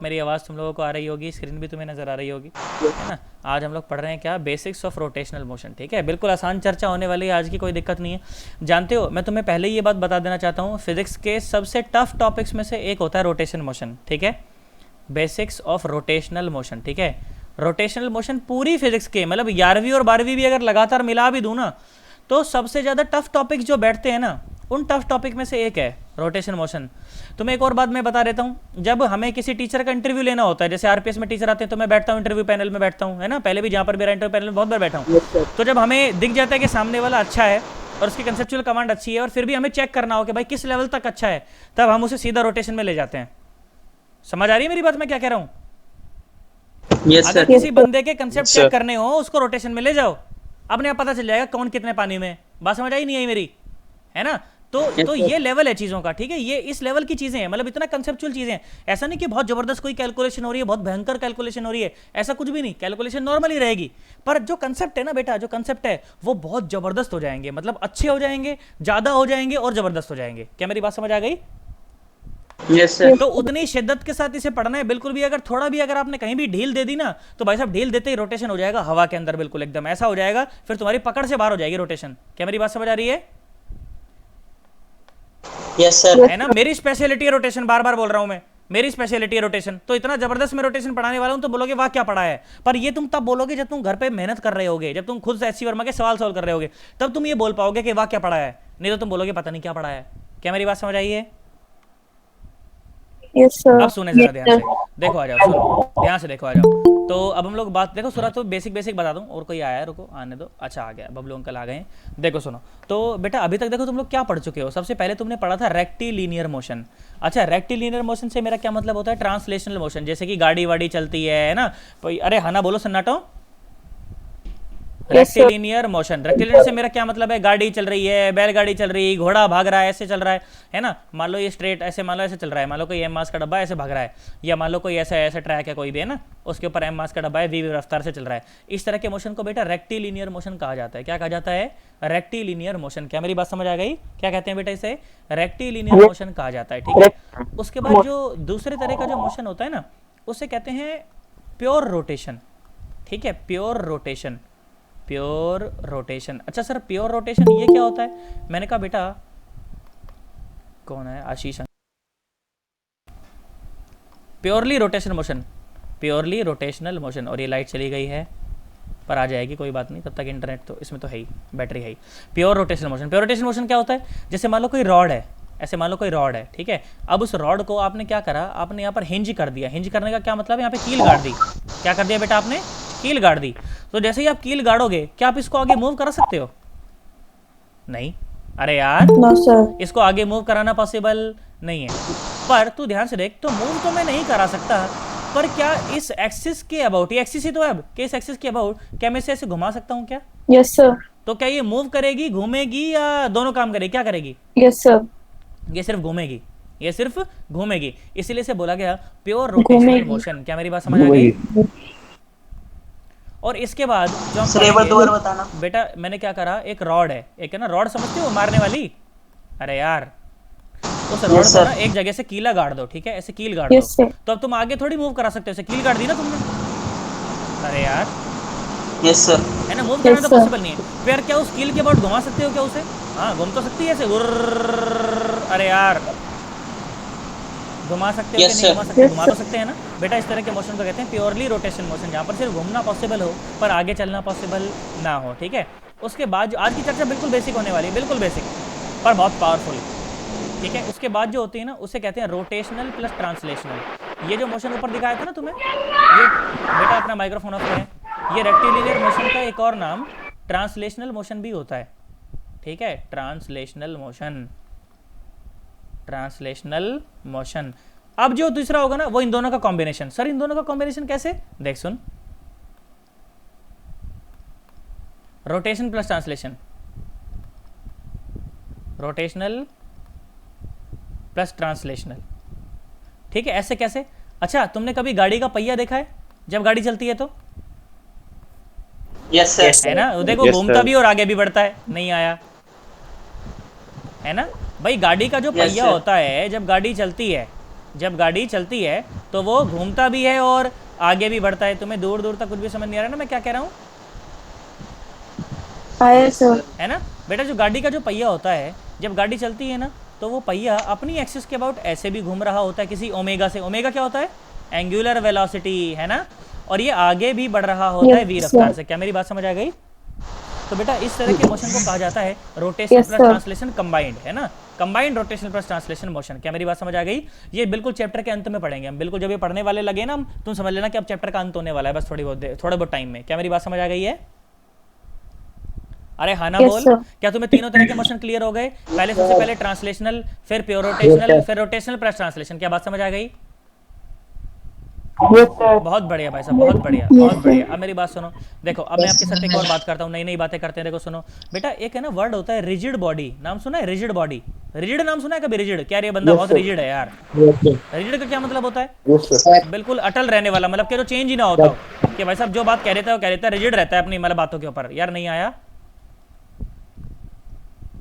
मेरी आवाज़ तुम लोगों को आ रही होगी, स्क्रीन भी तुम्हें नज़र आ रही होगी, है ना। आज हम लोग पढ़ रहे हैं क्या, बेसिक्स ऑफ रोटेशनल मोशन। ठीक है, बिल्कुल आसान चर्चा होने वाली है आज की, कोई दिक्कत नहीं है। जानते हो, मैं तुम्हें पहले ही ये बात बता देना चाहता हूँ, फिजिक्स के सबसे टफ टॉपिक्स में से एक होता है रोटेशन मोशन। ठीक है, बेसिक्स ऑफ रोटेशनल मोशन। ठीक है, रोटेशनल मोशन पूरी फिजिक्स के, मतलब 11वीं और 12वीं भी अगर लगातार मिला भी दूँ ना, तो सबसे ज़्यादा टफ टॉपिक्स जो बैठते हैं ना, उन टफ टॉपिक में से एक है रोटेशन मोशन। तुम्हें एक और बात मैं बता देता हूँ, जब हमें किसी टीचर का इंटरव्यू लेना होता है, जैसे आरपीएस में टीचर आते हैं तो मैं बैठता हूँ इंटरव्यू पैनल में बैठता हूँ, है ना, पहले भी जहाँ पर मेरा इंटरव्यू पैनल में बहुत बार बैठा हूँ। तो जब हमें दिख जाता है कि सामने वाला अच्छा है और उसकी कंसेप्चुअल कमांड अच्छी है, और फिर भी हमें चेक करना हो कि भाई किस लेवल तक अच्छा है, तब हम उसे सीधा रोटेशन में ले जाते हैं। समझ आ रही है मेरी बात, मैं क्या कह रहा हूँ? अगर किसी बंदे के कंसेप्ट चेक करने हो, उसको रोटेशन में ले जाओ, अपने आप पता चल जाएगा कौन कितने पानी में। बात समझ आई नहीं आई मेरी, है ना। तो ये लेवल है चीज़ों का। ठीक है, ये इस लेवल की चीज़ें हैं, मतलब इतना कंसेप्चुअल चीज़ें हैं। ऐसा नहीं कि बहुत ज़बरदस्त कोई कैलकुलेशन हो रही है, बहुत भयंकर कैलकुलेशन हो रही है, ऐसा कुछ भी नहीं। कैलकुलेशन नॉर्मल ही रहेगी, पर जो कंसेप्ट है ना बेटा, जो कंसेप्ट है वो बहुत ज़बरदस्त हो जाएंगे, मतलब अच्छे हो जाएंगे, ज़्यादा हो जाएंगे और ज़बरदस्त हो जाएंगे। क्या मेरी बात समझ आ गई? Yes sir. तो उतनी शिद्दत के साथ इसे पढ़ना है। बिल्कुल भी अगर थोड़ा भी अगर आपने कहीं भी ढील दे दी ना, तो भाई साहब ढील देते ही रोटेशन हो जाएगा हवा के अंदर, बिल्कुल एकदम ऐसा हो जाएगा, फिर तुम्हारी पकड़ से बाहर हो जाएगी रोटेशन। क्या मेरी बात समझ आ रही है? Yes sir. है ना, मेरी स्पेशलिटी है रोटेशन, बार बार बोल रहा हूं मैं, मेरी स्पेशलिटी है रोटेशन। तो इतना जबरदस्त मैं रोटेशन पढ़ाने वाला हूं, तो बोलोगे वाह क्या पढ़ा है। पर ये तुम तब बोलोगे जब तुम घर पे मेहनत कर रहे होगे, जब तुम खुद से एससी वर्मा के सवाल सॉल्व कर रहे होगे, तब तुम ये बोल पाओगे कि वाह क्या पढ़ा है। नहीं तो तुम बोलोगे पता नहीं क्या पढ़ा है। क्या मेरी बात समझ आई है? अब सुने जरा ध्यान से, देखो आ जाओ, सुनो ध्यान से, देखो आ जाओ। तो अब हम लोग बात, देखो सूरत तो बेसिक बेसिक बता दूं, और कोई आया है, रुको आने दो। अच्छा आ गया, बबलू अंकल आ गए हैं। देखो सुनो, तो बेटा अभी तक देखो तुम लोग क्या पढ़ चुके हो। सबसे पहले तुमने पढ़ा था रेक्टिलिनियर मोशन। अच्छा, रेक्टिलिनियर मोशन से मेरा क्या मतलब होता है? ट्रांसलेशनल मोशन, जैसे कि गाड़ी वाड़ी चलती है ना। अरे हना बोलो सन्नाटो। रेक्टिलिनियर मोशन, रेक्टिलिनियर से मेरा क्या मतलब है? गाड़ी चल रही है, बैलगाड़ी चल रही है, घोड़ा भाग रहा है, ऐसे चल रहा है ना। मान लो ये स्ट्रेट ऐसे, मान लो ऐसे चल रहा है, मान लो कोई एम मास का डब्बा ऐसे भाग रहा है, या मान लो कोई ऐसा ऐसा ट्रैक है कोई भी, है ना, उसके ऊपर एम मास का डब्बा है, वी रफ्तार से चल रहा है। इस तरह के मोशन को बेटा रेक्टिलिनियर मोशन कहा जाता है। क्या कहा जाता है? Rectilinear motion. क्या मेरी बात समझ आ गई? क्या कहते हैं बेटा इसे? रेक्टिलिनियर मोशन कहा जाता है। ठीक है, उसके बाद जो दूसरे तरह का जो मोशन होता है ना, उसे कहते हैं प्योर रोटेशन। ठीक है, प्योर रोटेशन, प्योर रोटेशन। अच्छा सर, प्योर रोटेशन ये क्या होता है? मैंने कहा बेटा, कौन है? Ashish. Purely rotation motion, purely rotational motion. और ये लाइट चली गई है, पर आ जाएगी, कोई बात नहीं, तब तक इंटरनेट तो इसमें तो है ही, बैटरी है ही। Pure rotational motion, pure rotational motion क्या होता है? जैसे मान लो कोई रॉड है, ऐसे मान लो कोई रॉड है, ठीक है। अब उस रॉड को आपने क्या करा, आपने यहाँ पर हिंज कर दिया। हिंज करने का क्या मतलब है? यहाँ पे कील गाड़ दी। क्या कर दिया बेटा आपने? कील गाड़ दी। तो जैसे ही आप कील गाड़ोगे, क्या आप इसको आगे मूव करा सकते हो? नहीं। अरे यार नो सर। इसको आगे मूव कराना पॉसिबल नहीं है। पर तू ध्यान से देख, तो मूव तो मैं नहीं करा सकता, पर क्या इस एक्सिस के अबाउट, ये एक्सिस ही तो है अब, कि इस एक्सिस के अबाउट क्या मैं इसे ऐसे घुमा सकता हूँ क्या? Yes sir. तो क्या ये मूव करेगी, घूमेगी, या दोनों काम करेगी? क्या करेगी? Yes sir. ये सिर्फ घूमेगी, ये सिर्फ घूमेगी। इसीलिए से बोला गया प्योर रोटेशनल मोशन। क्या मेरी बात समझ आ गई? और इसके बाद जो हम सर एक बार दोबारा बताना। बेटा मैंने क्या करा, एक रॉड है, एक है ना रॉड, समझते हो मारने वाली? अरे यार, उस रॉड को ना एक जगह से कीला गाड़ दो, ठीक है, ऐसे कील गाड़ यस दो, सर। तो अब तुम आगे थोड़ी मूव करा सकते हो, ऐसे कील गाड़ दी ना तुमने। अरे यार, यस सर। है ना, मूव करना तो पॉसिबल नहीं है। फिर क्या उस कील के अबाउट घुमा सकते हो क्या उसे? हाँ घूम तो सकती है ऐसे, अरे यार, घुमा सकते हो कि नहीं घुमा सकते? घुमा तो सकते हैं ना बेटा। इस तरह के मोशन को कहते हैं प्योरली रोटेशन मोशन, जहाँ पर सिर्फ घूमना पॉसिबल हो, पर आगे चलना पॉसिबल ना हो। ठीक है, उसके बाद आज की चर्चा बिल्कुल बेसिक होने वाली है, बिल्कुल बेसिक, पर बहुत पावरफुल। ठीक है, उसके बाद जो होती है ना, उसे कहते हैं रोटेशनल प्लस ट्रांसलेशनल। ये जो मोशन ऊपर दिखाया था ना तुम्हें, ये बेटा अपना माइक्रोफोन ऑफ करें, ये रेक्टिलिनियर मोशन का एक और नाम ट्रांसलेशनल मोशन भी होता है। ठीक है, ट्रांसलेशनल मोशन, ट्रांसलेशनल मोशन। अब जो दूसरा होगा ना, वो इन दोनों का कॉम्बिनेशन। सर इन दोनों का कॉम्बिनेशन कैसे? देख सुन, rotation plus translation, rotational plus translational. ठीक है, ऐसे कैसे? अच्छा, तुमने कभी गाड़ी का पहिया देखा है जब गाड़ी चलती है तो? Yes sir. है ना, देखो घूमता भी और आगे भी बढ़ता है। नहीं आया, है ना भाई। गाड़ी का जो पहिया होता है, जब गाड़ी चलती है, जब गाड़ी चलती है तो वो घूमता भी है और आगे भी बढ़ता है। तुम्हें दूर दूर तक कुछ भी समझ नहीं आ रहा ना मैं क्या कह रहा हूँ, आया सर। है ना बेटा? जो गाड़ी का जो पहिया होता है, जब गाड़ी चलती है ना तो वो पहिया अपनी एक्सिस के अबाउट ऐसे भी घूम रहा होता है किसी ओमेगा से। ओमेगा क्या होता है? एंगुलर वेलोसिटी, है ना? और ये आगे भी बढ़ रहा होता है वी Yes, रफ्तार sir. से। क्या मेरी बात समझ आ गई? तो बेटा इस तरह के मोशन को कहा जाता है rotation Yes, plus sir. Translation combined, है ना? Combined rotation plus translation motion. क्या मेरी बात समझ आ गई? ये बिल्कुल चैप्टर के अंत में पढ़ेंगे हम, बिल्कुल जब ये पढ़ने वाले लगे ना हम, तुम समझ लेना कि अब चैप्टर का अंत होने वाला है, बस थोड़े बहुत टाइम में। क्या मेरी बात समझ आ गई है? अरे हाँ ना Yes, बोल। sir. क्या तुम्हें तीनों तरह के मोशन क्लियर हो गए? पहले सबसे पहले ट्रांसलेशनल, फिर प्योर रोटेशनल, फिर रोटेशनल प्लस ट्रांसलेशन। क्या बात समझ आ गई? Yes, sir. बहुत बढ़िया भाई साहब, बहुत बढ़िया, बहुत बढ़िया। अब मेरी बात सुनो, देखो अब मैं आपके साथ एक और बात करता हूँ, नई नई बातें करते हैं। देखो सुनो बेटा, एक है ना वर्ड होता है रिजिड बॉडी, नाम सुना है? रिजिड बॉडी, रिजिड नाम सुना है कभी? रिजिड, क्या ये बंदा बहुत रिजिड है यार? रिजिड का क्या मतलब होता है? बिल्कुल अटल रहने वाला, मतलब कि जो चेंज ही ना होता हो, कि भाई साहब जो बात कह देता है वो कह देता है, रिजिड रहता है अपनी मतलब बातों के ऊपर। यार नहीं आया?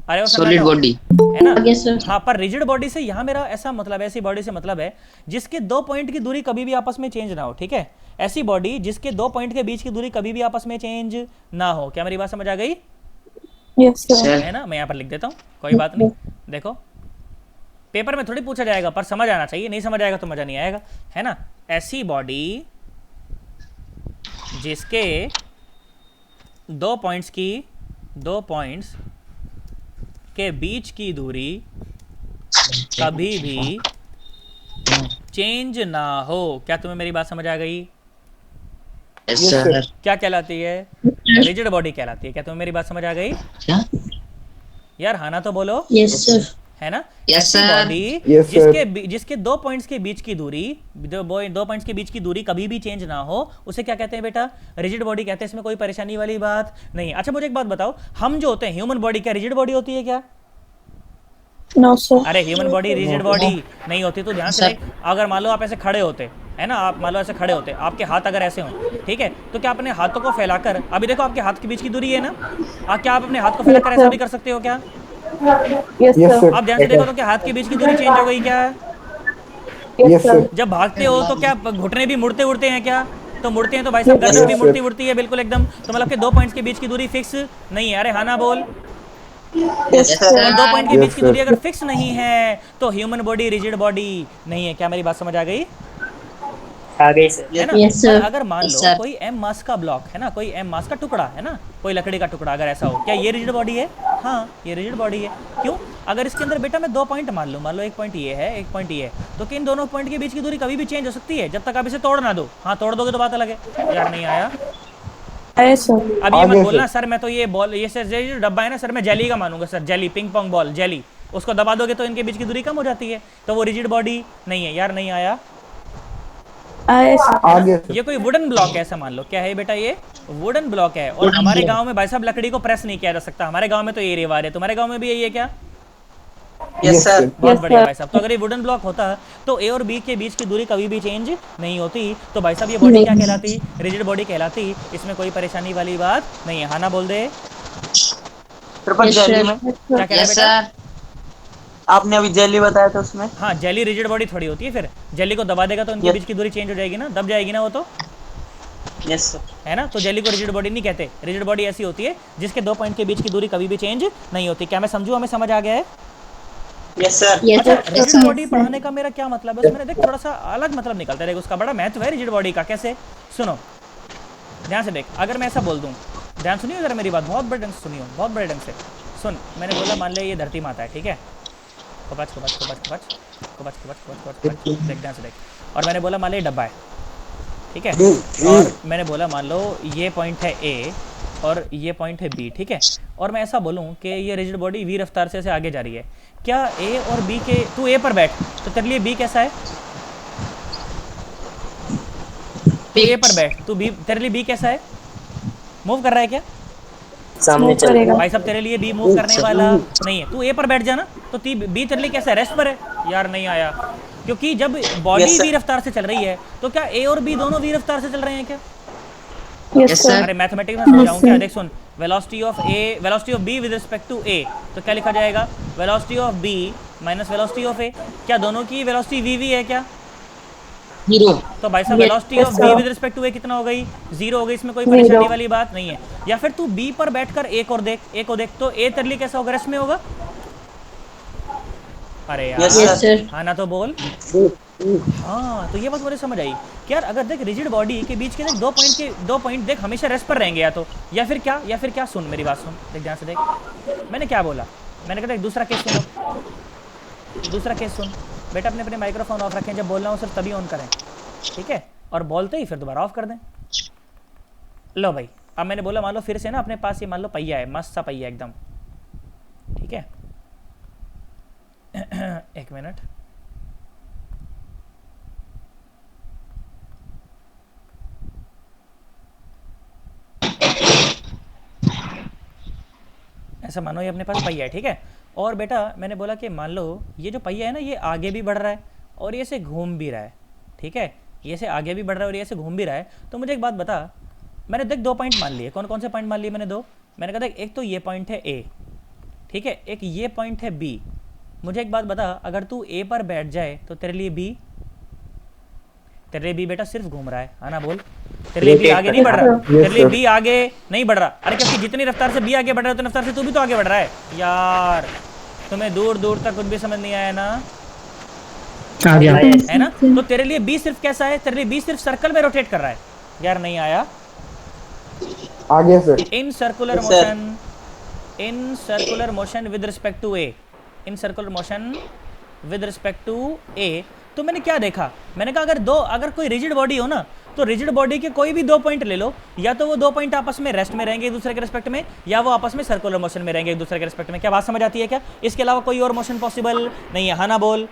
अरे वो सॉलिड बॉडी। है ना? Yes, sir. हाँ, पर रिजिड बॉडी से यहाँ मेरा ऐसा मतलब है, ऐसी बॉडी से मतलब है जिसके दो पॉइंट की दूरी कभी भी आपस में चेंज ना हो, ठीक है? ऐसी बॉडी जिसके दो पॉइंट के बीच की दूरी कभी भी आपस में चेंज ना हो। क्या मेरी बात समझ आ गई? Yes, sir. है ना? मैं यहाँ पर लिख देता हूँ, कोई बात नहीं। देखो पेपर में थोड़ी पूछा जाएगा, पर समझ आना चाहिए, नहीं समझ आएगा तो मजा नहीं आएगा, है ना? ऐसी बॉडी जिसके दो पॉइंट्स के बीच की दूरी कभी भी चेंज ना हो। क्या तुम्हें मेरी बात समझ आ गई? Yes sir. क्या कहलाती है? रिजिड बॉडी कहलाती है। क्या तुम्हें मेरी बात समझ आ गई? क्या? यार हाँ ना तो बोलो, Yes, sir. है ना? Yes, ऐसी sir. Body Yes, sir. जिसके दो पॉइंट्स के बीच की दूरी, दो पॉइंट्स के बीच की दूरी कभी भी चेंज ना हो, उसे क्या कहते हैं बेटा? रिजिड बॉडी कहते हैं। इसमें कोई परेशानी वाली बात नहीं है। अच्छा मुझे एक बात बताओ, हम जो होते हैं ह्यूमन बॉडी, क्या रिजिड बॉडी होती है क्या? No, sir. अरे ह्यूमन बॉडी रिजिड बॉडी नहीं होती। तो ध्यान से देख, अगर मान लो आप ऐसे खड़े होते, है ना, आप मान लो ऐसे खड़े होते, आपके हाथ अगर ऐसे हों, ठीक है, तो क्या अपने हाथों को फैलाकर, अभी देखो आपके हाथ के बीच की दूरी है ना, क्या आप अपने हाथ को फैलाकर ऐसा भी कर सकते हो क्या? Yes, Yes, sir. sir. आप ध्यान से देखो तो क्या हाथ के बीच की दूरी चेंज हो गई क्या? Yes, sir. जब भागते हो तो क्या घुटने भी मुड़ते उड़ते हैं क्या? तो मुड़ते हैं तो भाई साहब गर्दन भी Yes, मुड़ती sir. उड़ती है बिल्कुल एकदम। तो मतलब कि दो पॉइंट्स के बीच की दूरी फिक्स नहीं है। अरे हाँ ना बोल। Yes, और sir. दो पॉइंट के Yes, बीच की दूरी sir. अगर फिक्स नहीं है तो ह्यूमन बॉडी रिजिड बॉडी नहीं है। क्या मेरी बात समझ आ गई? आ गई सर। है ना? Yes, sir. पर अगर मान Yes, लो sir. कोई एम मास का ब्लॉक है ना, कोई एम मास का टुकड़ा है ना, कोई लकड़ी का टुकड़ा, अगर ऐसा हो, क्या ये रिजिड बॉडी है? हाँ ये रिजिड बॉडी है। क्यों? अगर इसके अंदर बेटा मैं दो पॉइंट मान लो एक पॉइंट ये है, एक पॉइंट ये है, तो कि इन दोनों पॉइंट के बीच की दूरी कभी भी चेंज हो सकती है जब तक आप इसे तोड़ ना दो। हाँ तोड़ दोगे तो बात अलग है। यार नहीं आया? आया sir. अब ये आगे मत से। बोलना सर मैं तो ये बॉल, ये सर ये जो डब्बा है ना सर, मैं जेली का मानूंगा sir, jelly, ping pong ball jelly, उसको दबा दोगे तो इनके बीच की दूरी कम हो जाती है, तो वो रिजिड बॉडी नहीं है। यार नहीं आया? आया sir. आगे से। ये कोई वुडन ब्लॉक है ऐसा मान लो। क्या है बेटा? ये वुडन ब्लॉक है। और हमारे गांव में भाई साहब लकड़ी को प्रेस नहीं किया जा सकता, हमारे गांव में तो ये रिवाज है। तुम्हारे गांव में भी यही है क्या? Yes sir. बहुत Yes, बढ़िया sir. भाई साहब। तो अगर ये वुडन ब्लॉक होता तो ए और बी के बीच की दूरी कभी भी चेंज नहीं होती, तो भाई साहब ये बॉडी क्या कहलाती? रिजिड बॉडी कहलाती। इसमें कोई परेशानी वाली बात नहीं है। हाँ ना बोल दे। ट्रिपल Yes, जेली sir. में। Yes, क्या sir. कह रहा है यस बेटा? सर। आपने अभी जेली बताया था उसमें। हाँ जेली रिजिड बॉडी थोड़ी होती है, फिर जेली को दबा देगा तो इनके Yes. बीच की दूरी चेंज हो जाएगी ना, दब जाएगी ना वो तो, यस सर। है ना? तो जेली को रिजिड बॉडी नहीं कहते। रिजिड बॉडी ऐसी होती है जिसके दो पॉइंट के बीच की दूरी कभी भी चेंज नहीं होती। क्या मैं समझूँ? हमें समझ आ गया है? Yes sir. Yes, अच्छा sir. रिजिड बॉडी पढ़ाने का मेरा क्या मतलब है, उसमें देख थोड़ा सा अलग मतलब निकलता है। देख उसका बड़ा महत्व है रिजिड बॉडी का। कैसे? सुनो ध्यान से देख, अगर मैं ऐसा बोल दूं, ध्यान सुनियो जरा मेरी बात, बहुत बड़े ढंग से सुनियो, बहुत बड़े ढंग से सुन। मैंने बोला मान ले ये धरती माता है, ठीक है, कबच कबच कबच कबच कबच कबच कबच कबच, देख ध्यान से देख। और मैंने बोला मान ले ये डब्बा है, ठीक है, और मैंने बोला मान लो ये पॉइंट है ए और ये पॉइंट है बी, ठीक है, और मैं ऐसा बोलूं कि ये रिजिड बॉडी वी रफ्तार से ऐसे आगे जा रही है। क्या ए और बी के, तू ए पर बैठ तो तेरे लिए बी कैसा है? तू ए पर बैठ, तू बी, तेरे लिए बी कैसा है? मूव कर रहा है क्या? सामने Move चल करेगा. भाई साहब तेरे लिए बी मूव करने वाला नहीं है। तू ए पर बैठ जाना तो बी तेरे लिए कैसा है? रेस्ट पर है। यार नहीं आया? क्योंकि जब बॉडी Yes, sir. वी रफ्तार से चल रही है तो क्या ए और बी दोनों वी रफ्तार से चल रहे हैं क्या? Yes, Yes, sir. sir. अरे मैथमेटिक्स में समझाऊं क्या? देख सुन, velocity of B with respect to A, तो क्या लिखा जाएगा? Velocity of B minus velocity of A. क्या दोनों की वेलोसिटी वी वी है क्या? जीरो। तो भाई साहब Yes, velocity of yes, B sir. With respect to A कितना हो गई? 0 हो गई, इसमें कोई Zero. परेशानी वाली बात नहीं है। या फिर तू बी पर बैठकर ए को देख, ए को देख, तो ए तेरे लिए कैसा होगा? रेस्ट में होगा। अरे यार Yes, Yes, sir. sir. हाँ ना, तो बोल। हाँ, तो ये बात मुझे समझ आई कि यार अगर देख रिजिड बॉडी के बीच के देख दो पॉइंट देख हमेशा रेस्ट पर रहेंगे, या तो या फिर क्या सुन मेरी बात सुन, देख ध्यान से देख मैंने क्या बोला। मैंने कहा देख दूसरा केस सुनो, दूसरा केस सुन बेटा। अपने अपने माइक्रोफोन ऑफ रखें, जब बोल रहा हूँ सिर्फ तभी ऑन करें, ठीक है? और बोलते ही फिर दोबारा ऑफ कर दें। लो भाई, अब मैंने बोला मान लो फिर से ना अपने पास ये मान लो पहिया है, मस्त सा पहिया एकदम, ठीक है? एक मिनट, ऐसा मानो ये अपने पास पहिया है, ठीक है? और बेटा मैंने बोला कि मान लो ये जो पहिया है ना, ये आगे भी बढ़ रहा है और ये से घूम भी रहा है, ठीक है? ये से आगे भी बढ़ रहा है और ये से घूम भी रहा है। तो मुझे एक बात बता, मैंने देख 2 पॉइंट मान लिए। कौन कौन से पॉइंट मान लिए मैंने? 2। मैंने कहा देख एक तो ये पॉइंट है ए, ठीक है? एक ये पॉइंट है बी। मुझे एक बात बता, अगर तू ए पर बैठ जाए तो तेरे लिए बी बेटा सिर्फ घूम रहा है ना? बोल, तेरे लिए बी आगे नहीं बढ़ रहा, तेरे लिए बी आगे नहीं बढ़ रहा। अरे क्योंकि जितनी रफ्तार से बी आगे बढ़ रहा है उतनी रफ्तार से तू भी तो आगे बढ़ रहा है यार। तुम्हें दूर दूर तक कुछ भी समझ नहीं आया ना? आ गया। है ना? तो तेरे लिए बी सिर्फ कैसा है? तेरे लिए बी सिर्फ सर्कल में रोटेट कर रहा है यार। नहीं आया? आ गया sir. In circular Yes, sir. Motion, in circular motion with respect to A, in circular motion with respect to A. तो मैंने क्या देखा? मैंने कहा अगर कोई रिजिड बॉडी हो ना, तो रिजिड बॉडी के कोई भी 2 पॉइंट ले लो, या तो वो 2 पॉइंट आपस में रेस्ट में रहेंगे एक दूसरे के रिस्पेक्ट में, या वो आपस में सर्कुलर मोशन में रहेंगे एक दूसरे के रिस्पेक्ट में। क्या बात समझ आती है क्या? इसके अलावा कोई और मोशन पॉसिबल नहीं है, हाँ ना? बोल।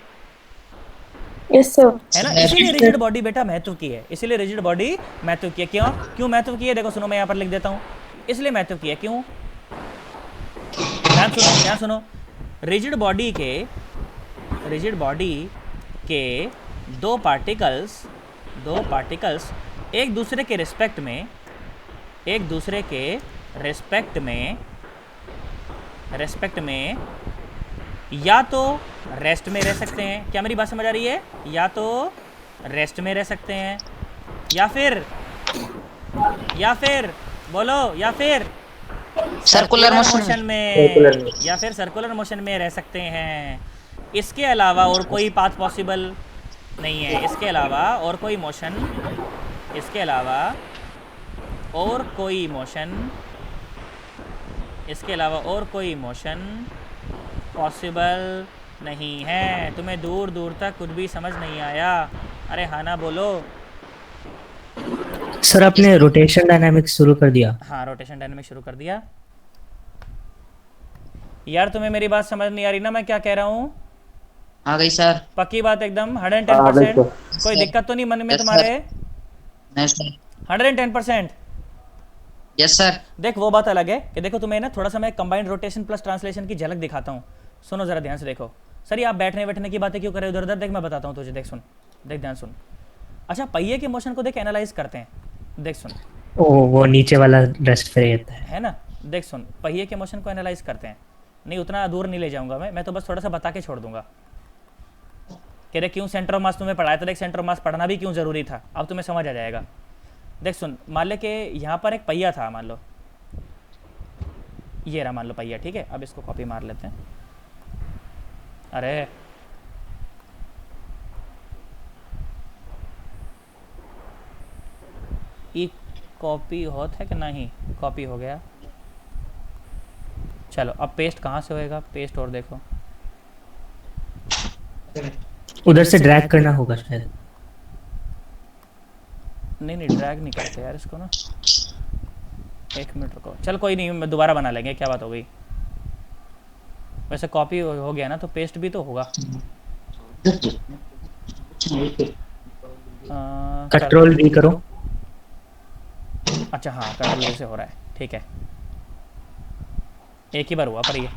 Yes, sir. है ना? इसीलिए रिजिड बॉडी बेटा महत्व की है, इसीलिए रिजिड बॉडी महत्व की है। क्यों महत्व की है? देखो सुनो, मैं यहाँ पर लिख देता हूँ, इसलिए महत्व की है। क्यों? ध्यान सुनो। रिजिड बॉडी के 2 पार्टिकल्स एक दूसरे के रिस्पेक्ट में या तो रेस्ट में रह सकते हैं। क्या मेरी बात समझ आ रही है? या तो रेस्ट में रह सकते हैं, या फिर बोलो, या फिर सर्कुलर मोशन में, या फिर सर्कुलर मोशन में रह सकते हैं। इसके अलावा और कोई पाथ पॉसिबल नहीं है। इसके अलावा और कोई मोशन पॉसिबल नहीं है। तुम्हें दूर दूर तक कुछ भी समझ नहीं आया? अरे हाँ ना बोलो। सर आपने रोटेशन डायनामिक्स शुरू कर दिया। हाँ, रोटेशन डायनामिक्स शुरू कर दिया। यार तुम्हें मेरी बात समझ नहीं आ रही ना मैं क्या कह रहा हूँ? आ गई सर। पक्की बात एकदम आ 110%? गई कोई दिक्कत तो नहीं मन में Yes, तुम्हारे? Yes sir. 110%? Yes sir. देख वो बात अलग है कि देखो तुम्हें ना थोड़ा सा मैं कंबाइंड रोटेशन प्लस ट्रांसलेशन की झलक दिखाता हूँ। सुनो जरा ध्यान से देखो। सर ये आप बैठने की बातें क्यों कर रहे हो उधर उधर? देख मैं बताता हूँ तुझे, देख सुन, देख ध्यान सुन। अच्छा पहिए के मोशन को देख एनालाइज करते हैं, देख सुन। ओ वो नीचे वाला रेस्ट पे रहता है ना? देख सुन, पहिए के मोशन को एनालाइज करते हैं। नहीं उतना दूर नहीं ले जाऊंगा मैं तो बस थोड़ा सा बता के छोड़ दूंगा कि देख क्यों सेंटर ऑफ मास तुम्हें पढ़ाया था। देख सेंटर ऑफ मास पढ़ना भी क्यों ज़रूरी था, अब तुम्हें समझ आ जाएगा। देख सुन, मान ले कि यहाँ पर एक पहिया था, मान लो ये रहा, मान लो पहिया, ठीक है? अब इसको कॉपी मार लेते हैं। अरे ई कॉपी होत है कि नहीं? कॉपी हो गया। चलो अब पेस्ट कहाँ से होएगा? पेस्ट और देखो, उधर से ड्रैग करना होगा शायद। नहीं ड्रैग नहीं करते यार इसको ना। 1 मिनट रुको, चल कोई नहीं, मैं दोबारा बना लेंगे, क्या बात हो गई। वैसे कॉपी हो गया ना तो पेस्ट भी तो होगा। कंट्रोल भी करो। अच्छा हाँ, कंट्रोल से हो रहा है, ठीक है। एक ही बार हुआ पर ये,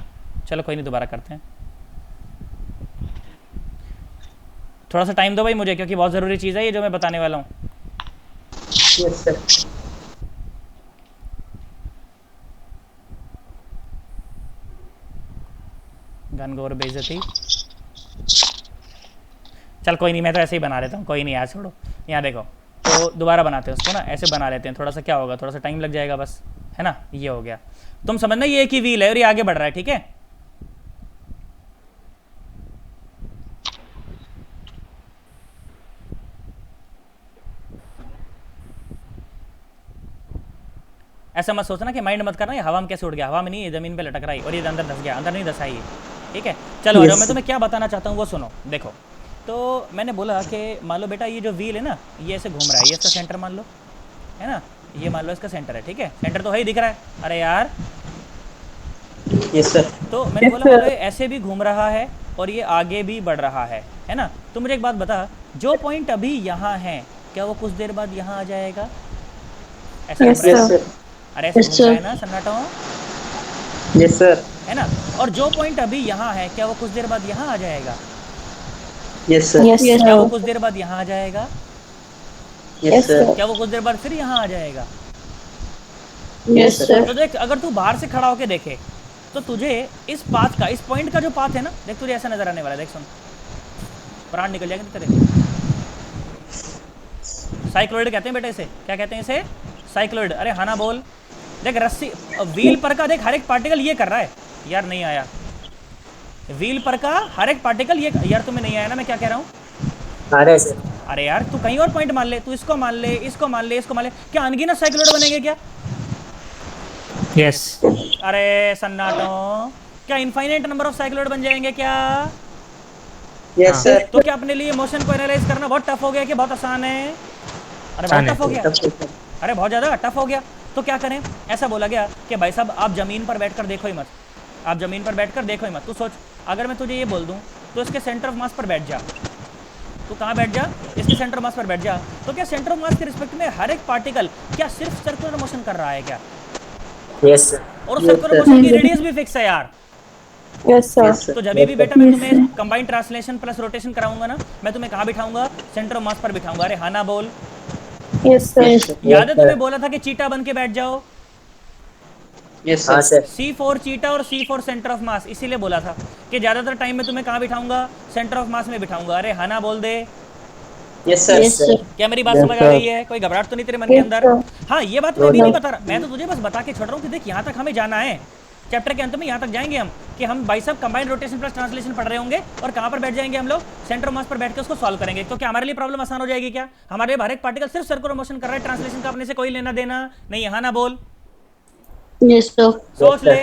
चलो कोई नहीं दोबारा करते हैं। थोड़ा सा टाइम दो भाई मुझे, क्योंकि बहुत ज़रूरी चीज़ है ये जो मैं बताने वाला हूँ। Yes sir. घनघोर बेइज्जती। चल कोई नहीं, मैं तो ऐसे ही बना देता हूँ, कोई नहीं यार छोड़ो। यहाँ देखो, तो दोबारा बनाते हैं उसको ना, ऐसे बना लेते हैं, थोड़ा सा क्या होगा, थोड़ा सा टाइम लग जाएगा बस, है ना। ये हो गया, तुम समझना ये एक ही व्हील है और ये आगे बढ़ रहा है, ठीक है। ऐसा मत सोचना कि माइंड मत करना ये हवा में कैसे उड़ गया, हवा में नहीं, ये जमीन पे लटक रहा है और ये अंदर धस गया, अंदर नहीं धसा ये, ठीक है। चलो Yes. मैं तुम्हें क्या बताना चाहता हूँ वो सुनो। देखो, तो मैंने बोला कि मान लो बेटा ये जो व्हील है ना, ये ऐसे घूम रहा है, ये इसका सेंटर मान लो, है ना, ये मान लो इसका सेंटर है, ठीक है। सेंटर तो है ही, दिख रहा है, अरे यार। Yes sir. तो मैंने Yes, बोला sir. मान लो ये ऐसे भी घूम रहा है और ये आगे भी बढ़ रहा है ना। तो मुझे एक बात बता, जो पॉइंट अभी यहाँ है क्या वो कुछ देर बाद यहाँ आ जाएगा? ऐसा Yes, घूम रहा है? sir. अरे ऐसे Yes, घूम रहा है sir. ना सन्नाटा, यस सर। है ना। और जो पॉइंट अभी यहाँ है क्या वो कुछ देर बाद यहाँ आ जाएगा? Yes sir. Yes, क्या वो sir. कुछ देर बाद यहाँ आ जाएगा? Yes, sir. क्या वो कुछ देर बाद फिर यहाँ आ जाएगा? Yes, sir. तो देख, अगर तू बाहर से खड़ा होके देखे तो तुझे इस पाथ का, इस पॉइंट का जो पाथ है ना, देख तुझे ऐसा नजर आने वाला है, देख सुन, प्राण निकल जाएंगे तेरे। साइक्लोइड कहते हैं बेटा इसे, क्या कहते हैं इसे? साइक्लोइड। अरे हाँ ना बोल। देख रस्सी, व्हील पर का देख हर एक पार्टिकल ये कर रहा है यार, नहीं आया। व्हील पर का हर एक पार्टिकल ये, यार तुम्हें नहीं आया ना मैं क्या कह रहा हूँ? अरे सर। अरे यार तू कहीं और पॉइंट मान ले, तू इसको मान ले, इसको मान ले, इसको मान ले, क्या अनगिनत साइक्लोइड बनेंगे क्या? यस। अरे सन्नाटो, क्या इनफाइनाइट नंबर ऑफ साइक्लोइड बन जाएंगे क्या? यस हाँ। सर। तो क्या अपने लिए मोशन को एनालाइज करना बहुत टफ हो गया कि बहुत आसान है? अरे बहुत आसान है। टफ हो गया, अरे बहुत ज़्यादा टफ हो गया। तो क्या करें? ऐसा बोला गया कि भाई साहब आप ज़मीन पर बैठकर देखो ही मत, आप ज़मीन पर बैठकर देखो ही मत। तू सोच, अगर मैं तुझे ये बोल दूँ तो इसके सेंटर ऑफ मास पर बैठ जा, तू कहाँ बैठ जा? इसके सेंटर ऑफ मास पर बैठ जा। तो क्या सेंटर ऑफ मास के रिस्पेक्ट में हर एक पार्टिकल क्या सिर्फ सर्कुलर मोशन कर रहा है क्या? Yes sir. और सर्कुलर मोशन की रेडियस भी फिक्स है यार। Yes, sir. तो जब भी बेटा मैं तुम्हें कंबाइंड ट्रांसलेशन प्लस रोटेशन कराऊंगा ना, मैं तुम्हें कहाँ बिठाऊंगा? सेंटर ऑफ मास पर बिठाऊंगा। अरे हाँ ना बोल। Yes, sir. याद है तुम्हें बोला था कि चीटा बन के बैठ जाओ? Yes sir. C4 चीटा और C4 सेंटर ऑफ मास, इसीलिए बोला था कि ज्यादातर टाइम में तुम्हें कहाँ बिठाऊंगा? सेंटर ऑफ मास में बिठाऊंगा। अरे हाँ ना बोल दे। Yes Yes, sir. क्या मेरी बात Yes, समझ आ sir. रही है? कोई घबराहट तो नहीं तेरे मन के Yes, अंदर? sir. हाँ, ये बात मैं भी नहीं बता रहा, मैं तो तुझे बस बता के छोड़ रहा हूँ कि देख यहाँ तक हमें जाना है, चैप्टर के अंत में यहाँ तक जाएंगे हम कि हम भाई साहब कंबाइंड रोटेशन प्लस ट्रांसलेशन पढ़ रहे होंगे और कहाँ पर बैठ जाएंगे हम लोग? सेंटर ऑफ मास पर बैठ के उसको सॉल्व करेंगे। तो क्या हमारे लिए प्रॉब्लम आसान हो जाएगी क्या? हमारे हर एक पार्टिकल सिर्फ सर्कुलर मोशन कर रहा है, ट्रांसलेशन का अपने से कोई लेना देना नहीं। यहाँ ना बोल, Yes, sir. सोच ले।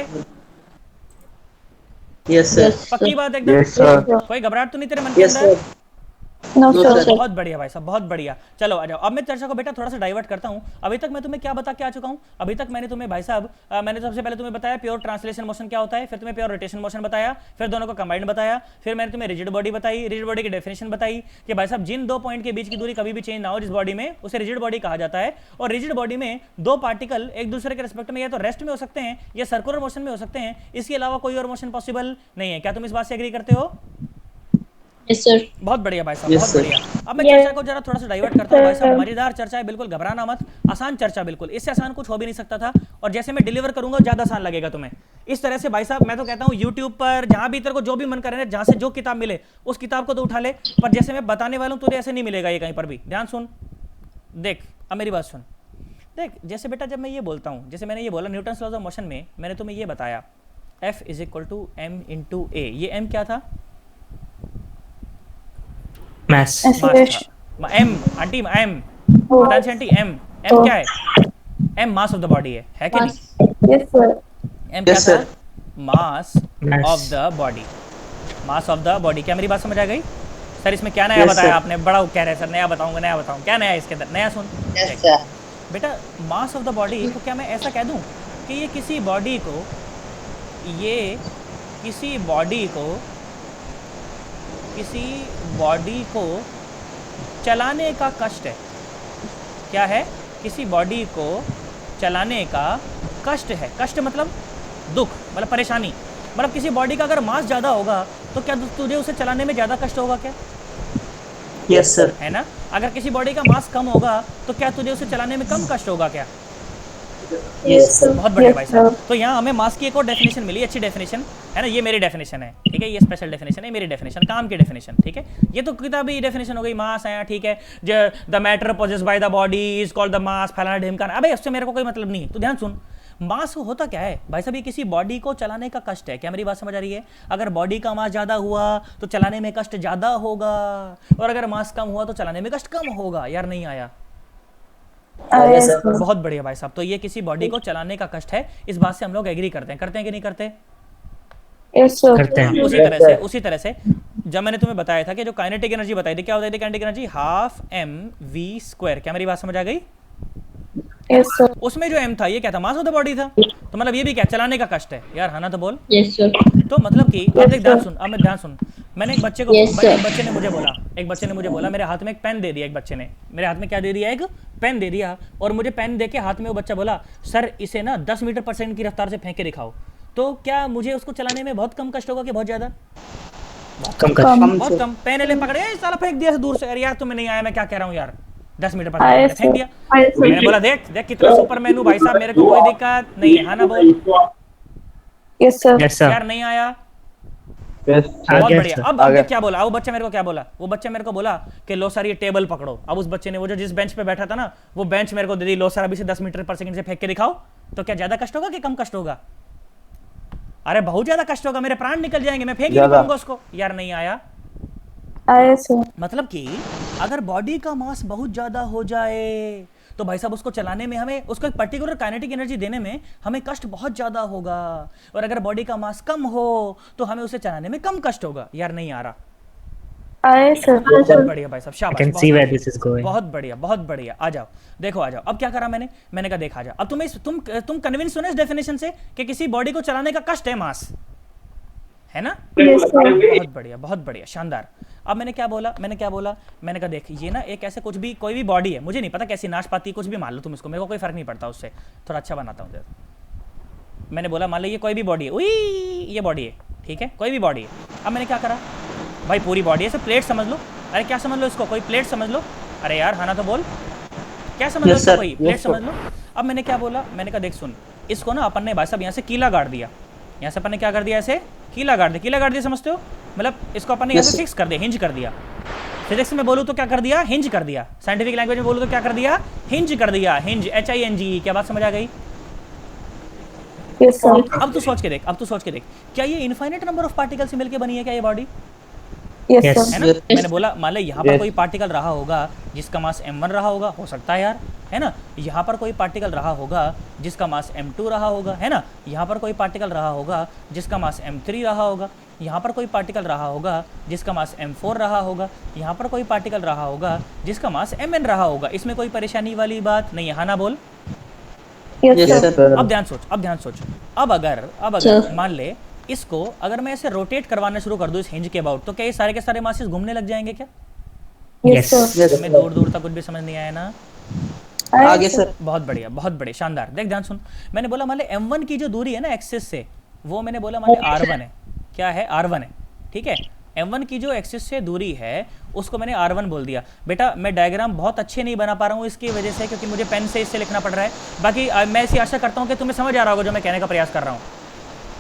Yes sir. पक्की बात एकदम? Yes sir. कोई घबराहट तो नहीं तेरे मन के यस अंदर? Sir. No, No, sir. sir. बहुत बढ़िया भाई साहब, बहुत बढ़िया। चलो आ जाओ, अब मैं चर्चा को बेटा थोड़ा सा डाइवर्ट करता हूँ। अभी तक मैं तुम्हें क्या बता के आ चुका हूँ? अभी तक मैंने तुम्हें भाई साहब मैंने सबसे पहले तुम्हें बताया प्योर ट्रांसलेशन मोशन क्या होता है, फिर तुम्हें प्योर रोटेशन मोशन बताया, फिर दोनों को कंबाइंड बताया, फिर मैंने तुम्हें रिजिड बॉडी बताई, रिजिड बॉडी की डेफिनेशन बताई कि भाई साहब जिन दो पॉइंट के बीच की दूरी कभी भी चेंज ना हो जिस बॉडी में, उसे रिजिड बॉडी कहा जाता है। और रिजिड बॉडी में दो पार्टिकल एक दूसरे के रिस्पेक्ट में या तो रेस्ट में हो सकते हैं या सर्कुलर मोशन में हो सकते हैं, इसके अलावा कोई और मोशन पॉसिबल नहीं है। क्या तुम इस बात से एग्री करते हो? Yes, sir. बहुत बढ़िया भाई साहब, Yes, बहुत sir. बढ़िया। अब मैं Yes. चर्चा को जरा थोड़ा सा डाइवर्ट करता हूँ भाई साहब। मजेदार चर्चा है, बिल्कुल घबराना मत, आसान चर्चा बिल्कुल, इससे आसान कुछ हो भी नहीं सकता था। और जैसे मैं डिलीवर करूंगा ज्यादा आसान लगेगा तुम्हें। इस तरह से भाई साहब मैं तो कहता हूँ यूट्यूब पर जहां भी तेरे को जो भी मन करे, जहां से जो किताब मिले उस किताब को तो उठा ले, पर जैसे मैं बताने वाला हूँ तुझे ऐसे नहीं मिलेगा ये कहीं पर भी। ध्यान सुन, देख अब मेरी बात सुन। देख जैसे बेटा जब मैं ये बोलता हूँ, जैसे मैंने ये बोला न्यूटन्स लॉज ऑफ मोशन में मैंने तुम्हें ये बताया F = m/a। ये m क्या था? Maths. Yes. M aunty, M Oh. बताइए आंटी, एम एम क्या है? M mass of the body है कि नहीं? Yes, sir. एम क्या Yes, था? sir. Mass Mass. Of the body, mass of the body. क्या मेरी बात समझ आ गई? सर इसमें क्या नया Yes, बताया sir. आपने? बड़ा कह रहे हैं सर, नया बताऊंगा, नया बताऊं, क्या नया है इसके अंदर? नया सुन। Yes sir. बेटा मास ऑफ द बॉडी को क्या मैं ऐसा कह दूं कि ये किसी बॉडी को, ये किसी बॉडी को चलाने का कष्ट है। क्या है? किसी बॉडी को चलाने का कष्ट है। कष्ट मतलब दुख, मतलब परेशानी। मतलब किसी बॉडी का अगर मास ज़्यादा होगा तो क्या तुझे उसे चलाने में ज़्यादा कष्ट होगा क्या? Yes sir. है ना? अगर किसी बॉडी का मास कम होगा तो क्या तुझे उसे चलाने में कम कष्ट होगा क्या? Yes, sir. बहुत बढ़िया Yes, भाई साहब। sir. तो यहाँ हमें मास की एक और डेफिनेशन मिली, अच्छी डेफिनेशन है ना। ये मेरी डेफिनेशन है, ठीक है, ये स्पेशल डेफिनेशन है, मेरी डेफिनेशन, काम की डेफिनेशन, ठीक है। ये तो किताबी डेफिनेशन हो गई, मास है, ठीक है। The matter possessed by the body is called the mass, फलाना ढिमकाना। अबे उससे मेरे को कोई मतलब नहीं है, तो ध्यान सुन। मास होता क्या है भाई साहब? ये किसी बॉडी को चलाने का कष्ट है। क्या मेरी बात समझ आ रही है? अगर बॉडी का मास ज़्यादा हुआ तो चलाने में कष्ट ज़्यादा होगा, और अगर मास कम हुआ तो चलाने में कष्ट कम होगा। यार नहीं आया? Yes, sir. बहुत बढ़िया भाई साहब। तो ये किसी बॉडी को चलाने का कष्ट है, इस बात से हम लोग एग्री करते हैं कि नहीं करते? Yes, sir. करते हैं। उसी तरह से जब मैंने तुम्हें बताया था कि जो काइनेटिक एनर्जी बताई थी, क्या होती थी kinetic energy? Half M V square. क्या मेरी बात समझ आ गई? Yes, sir. उसमें जो एम था, ये क्या था? मास ऑफ द बॉडी था। तो मतलब ये भी क्या? चलाने का कष्ट है। यार हाँ ना तो बोल। Yes, sir. तो मतलब कि अब देख, ध्यान सुन, अब मैं ध्यान सुन। मैंने एक बच्चे को Yes, sir. एक बच्चे ने मुझे बोला, मेरे हाथ में एक पेन दे दिया। एक बच्चे ने मेरे हाथ में क्या दे दिया? एक पेन दे दिया। और मुझे पेन दे के हाथ में वो बच्चा बोला, सर इसे ना 10 मीटर पर सेकंड की रफ्तार से फेंक के दिखाओ। तो क्या मुझे उसको चलाने में बहुत कम कष्ट होगा कि बहुत ज़्यादा? कम कर। बहुत कम। पेन ले पकड़े, साला फेंक दिया दूर से। अरे यार तुम्हें नहीं आया, मैं क्या कह रहा हूँ यार, 10 मीटर पर सेकंड Yes, फेंक sir. दिया। Yes, sir. मैंने बोला देख कितना सुपरमैन हूँ भाई साहब, मेरे को कोई दिक्कत नहीं है। हाँ ना बोल। Yes, sir. Yes sir. यार नहीं आया? आ बहुत गया बढ़िया। सर। अब देख क्या बोला वो बच्चा मेरे को, क्या बोला वो बच्चा मेरे को? बोला कि लो सर ये टेबल पकड़ो। अब उस बच्चे ने वो जो जिस बेंच पे बैठा था ना, वो बेंच मेरे को दे दी। लो सर अभी से 10 मीटर पर सेकंड से फेंक के दिखाओ। तो क्या ज्यादा कष्ट होगा कि कम कष्ट होगा? अरे बहुत ज्यादा कष्ट होगा, मेरे प्राण निकल जाएंगे, मैं फेंक ही नहीं पाऊंगा उसको। यार नहीं आया? Yes, sir. मतलब कि अगर बॉडी का मास बहुत ज़्यादा हो जाए तो भाई साहब उसको चलाने में, हमें उसको एक पर्टिकुलर काइनेटिक एनर्जी देने में हमें कष्ट बहुत ज़्यादा होगा। और अगर बॉडी का मास कम हो तो हमें उसे चलाने में कम कष्ट होगा। यार नहीं आ रहा? Yes, sir. बहुत बढ़िया भाई साहब, आई शाबाश, कैन बहुत सी वेयर बढ़िया, दिस इज गोइंग। बहुत बढ़िया, बहुत बढ़िया। आ जाओ, देखो आ जाओ। अब क्या करा मैंने कहा देखा, आ जाओ। अब तुम कन्विंस हो ना इस डेफिनेशन से कि किसी बॉडी को चलाने का कष्ट है मास, है ना? Yes, sir. बहुत बढ़िया, बहुत बढ़िया, शानदार। अब मैंने क्या बोला? मैंने कहा देख, ये ना एक ऐसे कुछ भी, कोई भी बॉडी है, मुझे नहीं पता कैसी नाशपाती, कुछ भी मान लो तुम इसको, मेरे को कोई फर्क नहीं पड़ता उससे, थोड़ा अच्छा बनाता हूँ। मैंने बोला मान लो ये कोई भी बॉडी है, उई ये बॉडी है, ठीक है, कोई भी बॉडी है। अब मैंने क्या करा भाई, पूरी बॉडी है, प्लेट समझ लो। अरे क्या समझ लो इसको? कोई प्लेट समझ लो। अरे यार हाँ ना तो बोल, क्या समझ लो इसको? कोई प्लेट समझ लो। अब मैंने क्या बोला? मैंने कहा देख सुन, इसको ना अपन ने भाई साहब यहाँ से कीला गाड़ दिया। यहाँ से अपन ने क्या कर दिया? ऐसे कीला गाड़ दिया, समझते हो? मतलब इसको अपन ने यहाँ पे फिक्स कर दिया, हिंज कर दिया। फिजिक्स में बोलूँ तो क्या कर दिया? हिंज कर दिया। साइंटिफिक लैंग्वेज में बोलूँ तो क्या कर दिया? हिंज कर दिया। Hinge, HING। क्या बात समझ आ गई? Yes, sir. अब तू सोच के देख, क्या ये इनफाइनाइट नंबर ऑफ पार्टिकल से मिलकर बनी है क्या ये बॉडी? Yes, Yes. sir. है ना? मैंने बोला मान लो यहाँ पर कोई पार्टिकल रहा होगा जिसका मास m1 रहा होगा, हो सकता है यार, है ना? यहाँ पर कोई पार्टिकल रहा होगा जिसका मास m2 रहा होगा, है ना? यहाँ पर कोई पार्टिकल रहा होगा जिसका मास m3 रहा होगा, यहाँ पर कोई पार्टिकल रहा होगा जिसका मास m4 रहा होगा, यहाँ पर कोई पार्टिकल रहा होगा जिसका मास mn रहा होगा। इसमें कोई परेशानी वाली बात नहीं है, हाँ ना बोल? Yes, sir. अब ध्यान सोच। अब अगर मान ले इसको, अगर मैं ऐसे रोटेट करवाना शुरू कर दूं इस हिंज के अबाउट, तो क्या ये सारे के सारे मासेस घूमने लग जाएंगे क्या? Yes, sir. हमें दूर दूर तक कुछ भी समझ नहीं आया ना? आगे सर। बहुत बढ़िया, शानदार। देख ध्यान सुन, मैंने बोला मान ले m1 की जो दूरी है ना एक्सिस से, वो मैंने बोला मान ले r1 है। क्या है? r1 है, ठीक है। m1 की जो एक्सिस से दूरी है उसको मैंने r1 बोल दिया। बेटा मैं डायग्राम बहुत अच्छे नहीं बना पा रहा हूँ इसकी वजह से, क्योंकि मुझे पेन से इससे लिखना पड़ रहा है। बाकी मैं ऐसी आशा करता हूँ कि तुम्हें समझ आ रहा होगा जो मैं कहने का प्रयास कर रहा हूँ,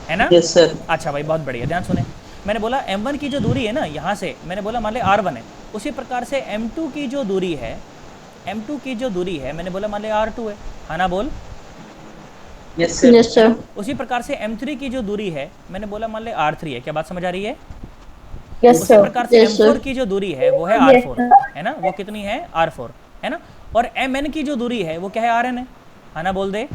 है ना? Yes sir. अच्छा भाई, बहुत बढ़िया, ध्यान सुने। मैंने बोला m1 की जो दूरी है ना यहाँ से, मैंने बोला मान ले r1 है। उसी प्रकार से m2 की जो दूरी है, मैंने बोला मान ले r2 है, हाँ ना बोल? Yes sir. Yes, sir. उसी प्रकार से m3 की जो दूरी है, मैंने बोला मान ले r3 है। क्या बात समझ आ रही है? Yes, उसी sir. प्रकार से Yes, sir. m4 की जो दूरी है वो है Yes, r4, sir. है ना? वो कितनी है? r4, है ना? और mn की जो दूरी है वो क्या है? rn है, हाँ ना? बोल दे। Yes,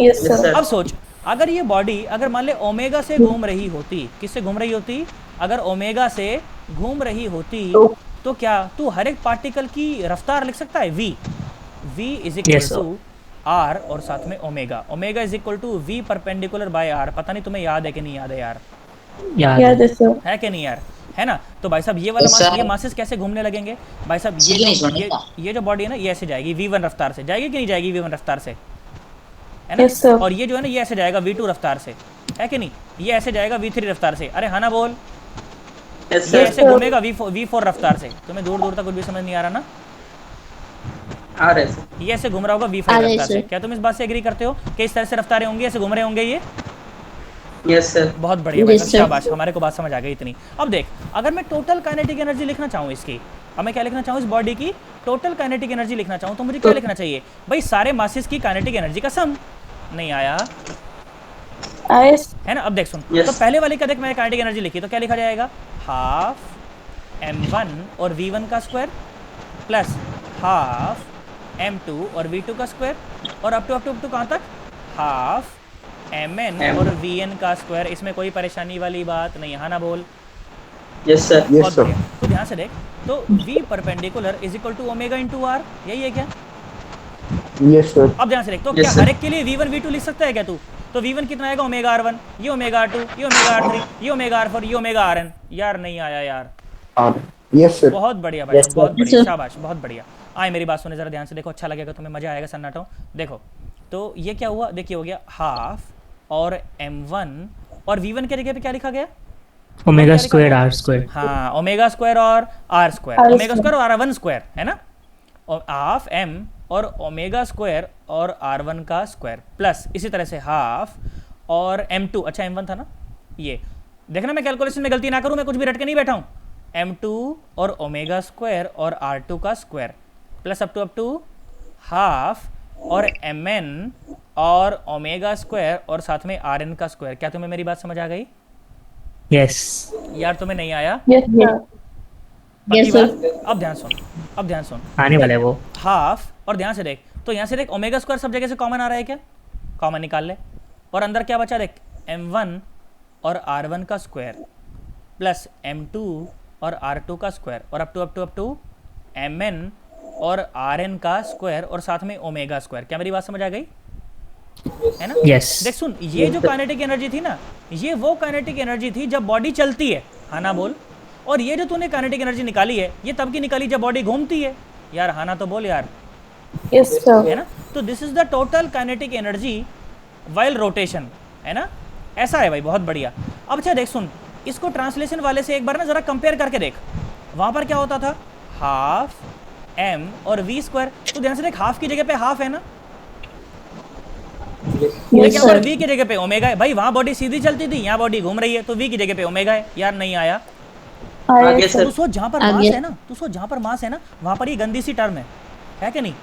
Yes, sir. sir. अब सोच, अगर ये बॉडी अगर मान ले ओमेगा से घूम रही होती, किससे घूम रही होती? अगर ओमेगा से घूम रही होती तो क्या तू हर एक पार्टिकल की रफ्तार लिख सकता है? v is equal Yes, sir. To r और साथ में omega is equal to v perpendicular by r। पता नहीं तुम्हें याद है कि नहीं याद है यार? याद Yeah, है। yes, sir. है कि नहीं यार? है ना? तो भाई साहब ये वाला Yes, मास, sir. ये मासेस कैसे घूमने लगेंगे भाई साहब? जी नहीं सुनेगा। ये जो बॉडी है ना, ये ऐसे जाएगी v1 रफ्तार से, जाएगी कि नहीं जाएगी v1 रफ्तार से, है ना? Yes, sir. और ये जो है ना, ये ऐसे जाएगा v2 रफ्तार से, है कि नहीं? ये ऐसे जाएगा v3 रफ्तार से। अरे हाँ ना बोल? यस ये सर। ऐसे घूमेगा v4 रफ्तार से। तुम्हें दूर दूर तक कुछ भी समझ नहीं आ रहा ना? आ रहे सर। ये ऐसे घूम रहा होगा आ v5 रहे रफ्तार से। सर। क्या तुम इस बात से एग्री करते हो कि इस तरह से रफ्तारें होंगी, ऐसे घूम रहे होंगे ये? Yes sir. बहुत बढ़िया भाई Yes, साहब, sir. शाबाश, हमारे को बात समझ आ गई इतनी। अब देख, अगर मैं टोटल काइनेटिक एनर्जी लिखना चाहूँ इसकी, अब मैं क्या लिखना चाहूँ, इस बॉडी की टोटल काइनेटिक एनर्जी लिखना चाहूँ, तो मुझे क्या लिखना चाहिए भाई? सारे मासेस की काइनेटिक एनर्जी का सम। नहीं आया आयस है ना? अब देख सुन, Yes. तो पहले वाली का देख, मैंने काइनेटिक एनर्जी लिखी तो क्या लिखा जाएगा? हाफ m1 और v1 का स्क्वायर प्लस हाफ m2 और v2 का स्क्वायर, और अप टू कहाँ तक? हाफ mn और vn का स्क्वायर। इसमें कोई परेशानी वाली बात नहीं है, हाँ ना? बोल। Yes sir. बहुत बढ़िया। तो ध्यान से देख, तो v perpendicular is equal to omega into R, यही है क्या? Yes, sir. अब ध्यान से देख, तो Yes, क्या sir. हर एक के लिए v1 v2 लिख सकता है क्या तू? तो v1 कितना आएगा? ओमेगा r1, ये ओमेगा r2, ये ओमेगा r3, ये ओमेगा r4, ये ओमेगा rn। यार नहीं आया यार। Yes, sir. बहुत बढ़िया भाई, Yes, sir. बहुत बढ़िया, sir. शाबाश, बहुत बढ़िया। आए मेरी बात सुने जरा ध्यान से, देखो अच्छा लगेगा तुम्हें, मजा आएगा सन्नाटो। देखो तो ये क्या हुआ, देखिए हो गया हाफ और m1, और v1 के जगह पे क्या लिखा गया? Omega squared R squared. हाँ, ओमेगा स्क्वायर और R square, R omega square. Square और r1 स्क्वायर, है ना? और हाफ m और ओमेगा स्क्वायर और r1 का स्क्वायर प्लस इसी तरह से हाफ और m2, अच्छा m1 था ना, ये देखना मैं कैलकुलेशन में गलती ना करूं, मैं कुछ भी रट के नहीं बैठा हूं। m2 और ओमेगा स्क्वायर और r2 का square plus up to half और mn और ओमेगा स्क्वायर और साथ में rn का स्क्वायर। क्या तुम्हें मेरी बात समझ आ गई Yes. यार? तुम्हें नहीं आया? Yes sir. पक्की Yes, बात? sir. अब ध्यान सुन, अब ध्यान सुन, आने वाला है वो. हाफ, और ध्यान से देख, तो यहाँ से देख ओमेगा स्क्वायर सब जगह से कॉमन आ रहा है क्या? कॉमन निकाल ले, और अंदर क्या बचा देख, m1 और r1 का स्क्वायर प्लस m2 और r2 का स्क्वायर, और अप टू mn और rn का स्क्वायर, और साथ में ओमेगा स्क्वायर। क्या मेरी बात समझ आ गई? है ना? Yes. देख सुन, ये जो काइनेटिक एनर्जी थी ना, ये वो काइनेटिक एनर्जी थी जब बॉडी चलती है, हाँ ना? बोल। और ये जो तूने काइनेटिक एनर्जी निकाली है, ये तब की निकाली जब बॉडी घूमती है, यार हाँ ना? तो बोल यार, यस सर। है ना? तो this is the total kinetic energy while rotation, है ना? ऐसा है भाई, बहुत बढ़िया। अब अच्छा देख सुन, इसको ट्रांसलेशन वाले से एक बार ना जरा कंपेयर करके देख, वहां पर क्या होता था? हाफ m और v स्क्वायर। तो ध्यान से देख, हाफ की जगह पे हाफ है ना, यस क्या पर सर। v की जगह पे ओमेगा है भाई। वहां बॉडी सीधी चलती थी, यहाँ बॉडी घूम रही है, तो v की जगह पे ओमेगा है। यार नहीं आया? आगे आयस सर। तू सोच, जहां पर आगे। मास है ना, तू सोच जहां पर मास है ना, वहां पर ये गंदी सी टर्म है कि नहीं?